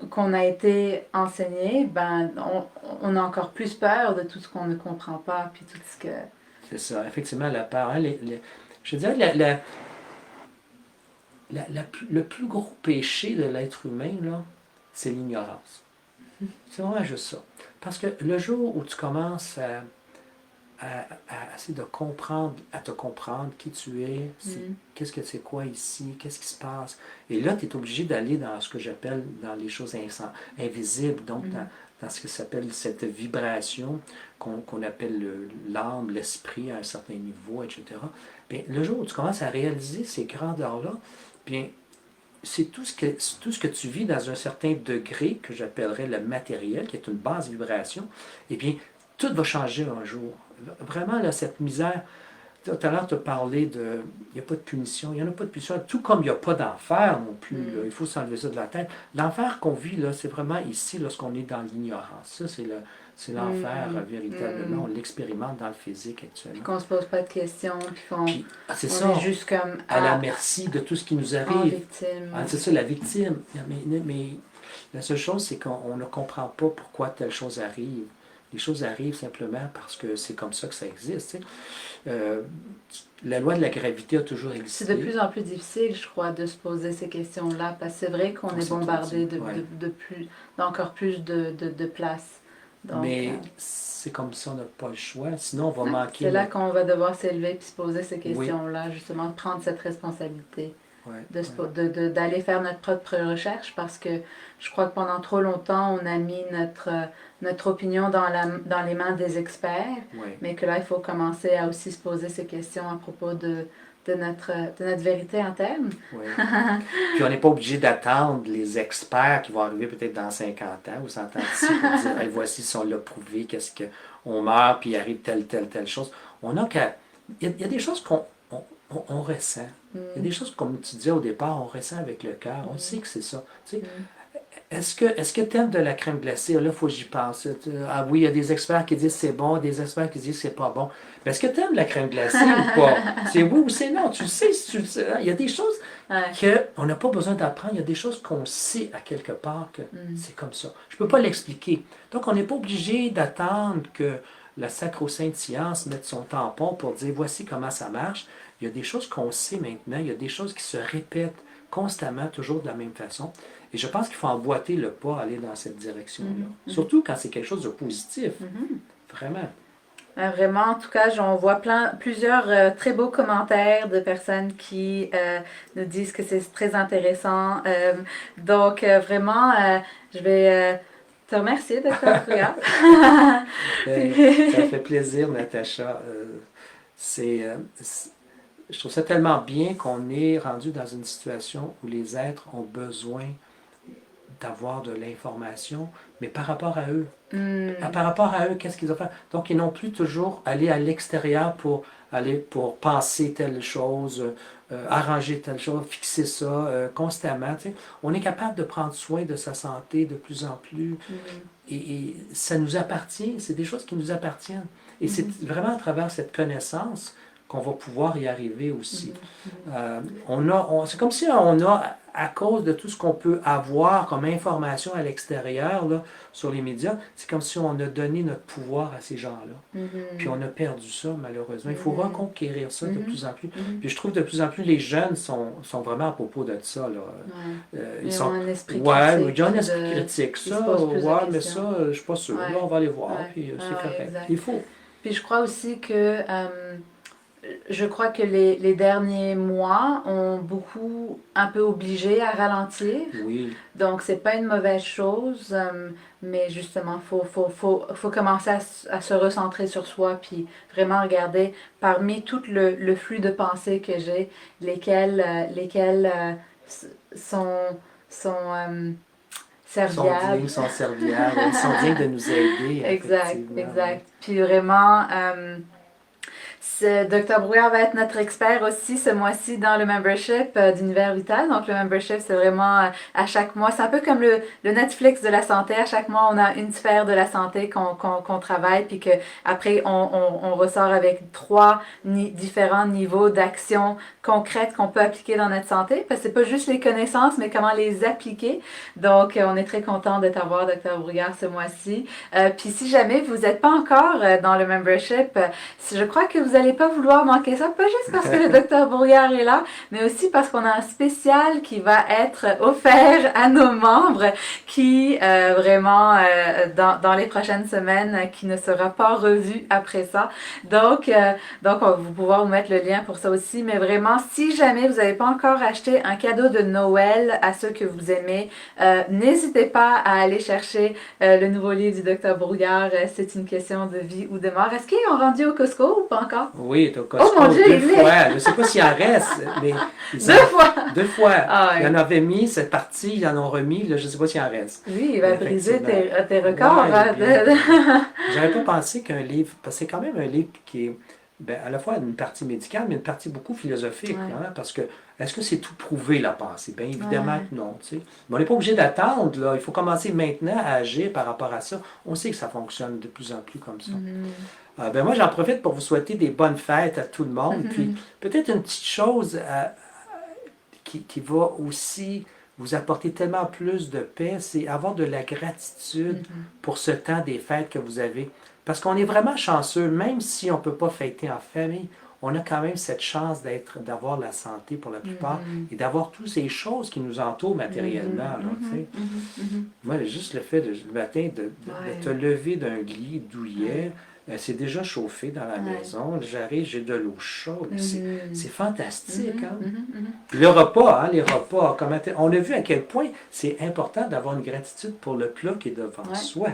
qu'on a été enseigné, ben, on a encore plus peur de tout ce qu'on ne comprend pas, puis tout ce que...
C'est ça, effectivement, la peur. Hein, je dirais, le plus gros péché de l'être humain, là, c'est l'ignorance. C'est vraiment juste ça. Parce que le jour où tu commences à essayer de comprendre, à te comprendre qui tu es, qu'est-ce que c'est quoi ici, qu'est-ce qui se passe. Et là, tu es obligé d'aller dans ce que j'appelle dans les choses invisibles, donc dans ce que s'appelle cette vibration qu'on appelle l'âme, l'esprit à un certain niveau, etc. Bien, le jour où tu commences à réaliser ces grandeurs-là, bien, c'est tout ce que tu vis dans un certain degré que j'appellerais le matériel, qui est une basse vibration, eh bien, tout va changer un jour. Vraiment, là, cette misère, tout à l'heure, tu as parlé de... Il n'y a pas de punition. Il n'y en a pas de punition. Tout comme il n'y a pas d'enfer non plus. Là, il faut s'enlever ça de la tête. L'enfer qu'on vit, là, c'est vraiment ici, lorsqu'on est dans l'ignorance. Ça, c'est l'enfer, véritablement. On l'expérimente dans le physique actuellement.
Puis qu'on ne se pose pas de questions. Puis
c'est
on
ça,
est juste comme...
à la merci de tout ce qui nous arrive.
Victime.
C'est ça, la victime. Mais la seule chose, c'est qu'on ne comprend pas pourquoi telle chose arrive. Les choses arrivent simplement parce que c'est comme ça que ça existe. La loi de la gravité a toujours existé.
C'est de plus en plus difficile, je crois, de se poser ces questions-là, parce que c'est vrai qu'on est bombardé d'encore plus de place. Donc,
mais c'est comme ça, on n'a pas le choix. Sinon, on va manquer...
C'est là qu'on va devoir s'élever et se poser ces questions-là, justement, de prendre cette responsabilité. D'aller faire notre propre recherche, parce que je crois que pendant trop longtemps, on a mis notre opinion dans les mains des experts, mais que là, il faut commencer à aussi se poser ces questions à propos de notre vérité interne.
Puis on n'est pas obligé d'attendre les experts qui vont arriver peut-être dans 50 ans ou 100 ans ici pour dire hey, voici si on l'a prouvé, qu'est-ce qu'on meurt, puis il arrive telle chose. On a qu'à... Il y a des choses qu'on ressent. Il y a des choses, comme tu disais au départ, on ressent avec le cœur. On sait que c'est ça. Tu sais, est-ce que tu aimes de la crème glacée? Là, il faut que j'y pense. Ah oui, il y a des experts qui disent c'est bon, des experts qui disent c'est pas bon. Mais est-ce que tu aimes la crème glacée ou pas? C'est oui ou c'est non. Tu le sais si tu le sais. Il y a des choses qu'on n'a pas besoin d'apprendre. Il y a des choses qu'on sait à quelque part que c'est comme ça. Je ne peux pas l'expliquer. Donc, on n'est pas obligé d'attendre que la sacro-sainte science mette son tampon pour dire voici comment ça marche. Il y a des choses qu'on sait maintenant. Il y a des choses qui se répètent constamment, toujours de la même façon. Et je pense qu'il faut emboîter le pas, aller dans cette direction-là. Surtout quand c'est quelque chose de positif. Vraiment.
Vraiment, en tout cas, on voit plusieurs très beaux commentaires de personnes qui nous disent que c'est très intéressant. Donc, vraiment, je vais te remercier, Dr. Brouillard.
Ça fait plaisir, Natacha. Je trouve ça tellement bien qu'on est rendu dans une situation où les êtres ont besoin d'avoir de l'information, mais par rapport à eux. Par rapport à eux, qu'est-ce qu'ils ont fait? Donc, ils n'ont plus toujours aller à l'extérieur pour penser telle chose, arranger telle chose, fixer ça constamment. Tu sais. On est capable de prendre soin de sa santé de plus en plus. Et ça nous appartient, c'est des choses qui nous appartiennent. Et c'est vraiment à travers cette connaissance qu'on va pouvoir y arriver aussi. C'est comme si on a à cause de tout ce qu'on peut avoir comme information à l'extérieur, là, sur les médias, c'est comme si on a donné notre pouvoir à ces gens-là. Puis on a perdu ça, malheureusement. Il faut reconquérir ça de plus en plus. Puis je trouve de plus en plus les jeunes sont vraiment à propos de ça. Là.
Ils ont un esprit
critique.
critique.
Il y a un esprit critique. Ça, mais ça, je ne suis pas sûr. Là, on va aller voir. Puis c'est correct.
Exact.
Il faut.
Puis je crois aussi que je crois que les derniers mois ont beaucoup un peu obligé à ralentir.
Oui.
Donc c'est pas une mauvaise chose, mais justement faut commencer à se recentrer sur soi puis vraiment regarder parmi tout le flux de pensées que j'ai, lesquelles sont serviables.
Sont serviables, ils sont dignes de nous aider.
Exact. Puis vraiment, Dr Brouillard va être notre expert aussi ce mois-ci dans le membership d'Univers Vital. Donc le membership, c'est vraiment à chaque mois, c'est un peu comme le Netflix de la santé. À chaque mois, on a une sphère de la santé qu'on travaille, puis qu'après, on ressort avec 3 différents niveaux d'action concrètes qu'on peut appliquer dans notre santé. Parce que c'est pas juste les connaissances, mais comment les appliquer. Donc, on est très content de t'avoir, Dr Brouillard, ce mois-ci. Puis si jamais vous n'êtes pas encore dans le membership, je crois que vous n'allez pas vouloir manquer ça, pas juste parce que le Dr Brouillard est là, mais aussi parce qu'on a un spécial qui va être offert à nos membres qui vraiment dans les prochaines semaines, qui ne sera pas revu après ça. Donc on va pouvoir vous mettre le lien pour ça aussi, mais vraiment, si jamais vous n'avez pas encore acheté un cadeau de Noël à ceux que vous aimez, n'hésitez pas à aller chercher le nouveau livre du Dr Brouillard, C'est une question de vie ou de mort. Est-ce qu'ils ont rendu au Costco ou pas encore?
Oui, au Costco,
oh mon Dieu,
2 fois. Je ne sais pas s'il en reste, mais...
2 fois?
Ah, oui. Ils en avaient mis cette partie, ils en ont remis, là, je ne sais pas s'il en reste.
Oui, il va briser tes records.
J'avais pas pensé qu'un livre, parce que c'est quand même un livre qui est à la fois une partie médicale, mais une partie beaucoup philosophique, parce que est-ce que c'est tout prouvé, la pensée? Bien évidemment que non. Tu sais. Mais on n'est pas obligé d'attendre, là. Il faut commencer maintenant à agir par rapport à ça. On sait que ça fonctionne de plus en plus comme ça. Moi, j'en profite pour vous souhaiter des bonnes fêtes à tout le monde. Puis peut-être une petite chose qui va aussi vous apporter tellement plus de paix, c'est avoir de la gratitude pour ce temps des fêtes que vous avez. Parce qu'on est vraiment chanceux, même si on ne peut pas fêter en famille, on a quand même cette chance d'avoir la santé pour la plupart et d'avoir toutes ces choses qui nous entourent matériellement. Moi, juste le fait, le matin, de te lever d'un lit douillet, c'est déjà chauffé dans la maison. J'arrive, j'ai de l'eau chaude. C'est fantastique. Le repas, les repas, on a vu à quel point c'est important d'avoir une gratitude pour le plat qui est devant soi.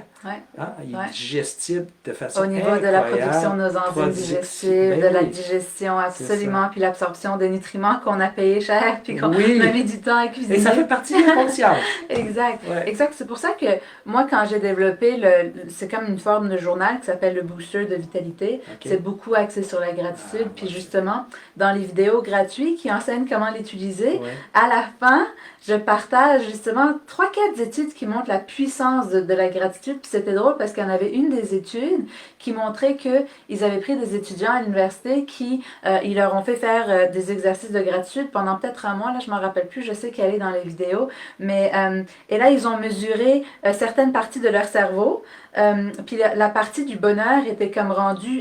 Il est digestible de façon incroyable.
Au niveau de la production de nos enzymes digestives, de la digestion, absolument, puis l'absorption des nutriments qu'on a payé cher, puis qu'on a mis du temps à cuisiner.
Et ça fait partie de l'inconscience.
Exact. C'est pour ça que moi, quand j'ai développé, c'est comme une forme de journal qui s'appelle le Booster de vitalité. C'est beaucoup axé sur la gratitude. Puis justement, dans les vidéos gratuites qui enseignent comment l'utiliser, à la fin, je partage justement 3-4 études qui montrent la puissance de la gratitude. Puis c'était drôle parce qu'il y en avait une des études qui montrait qu'ils avaient pris des étudiants à l'université qui, ils leur ont fait faire des exercices de gratitude pendant peut-être un mois. Là, je ne m'en rappelle plus, je sais qu'elle est dans les vidéos. Mais, et là, ils ont mesuré certaines parties de leur cerveau. Puis la partie du bonheur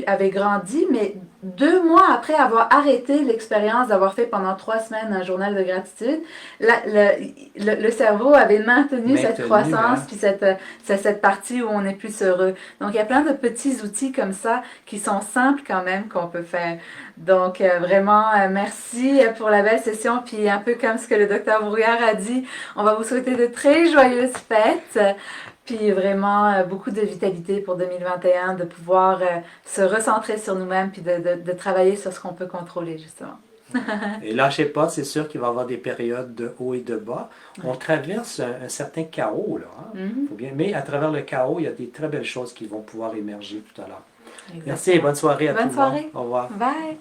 avait grandi, mais 2 mois après avoir arrêté l'expérience d'avoir fait pendant 3 semaines un journal de gratitude, le cerveau avait maintenu cette croissance, puis cette partie où on est plus heureux. Donc il y a plein de petits outils comme ça qui sont simples quand même qu'on peut faire. Donc vraiment, merci pour la belle session, puis un peu comme ce que le Dr Brouillard a dit, on va vous souhaiter de très joyeuses fêtes. Puis vraiment beaucoup de vitalité pour 2021, de pouvoir se recentrer sur nous-mêmes, puis de travailler sur ce qu'on peut contrôler, justement.
Et lâchez pas, c'est sûr qu'il va y avoir des périodes de haut et de bas. On traverse un certain chaos, là. Faut bien, mais à travers le chaos, il y a des très belles choses qui vont pouvoir émerger tout à l'heure. Merci et bonne soirée à tout le monde. Au revoir.
Bye.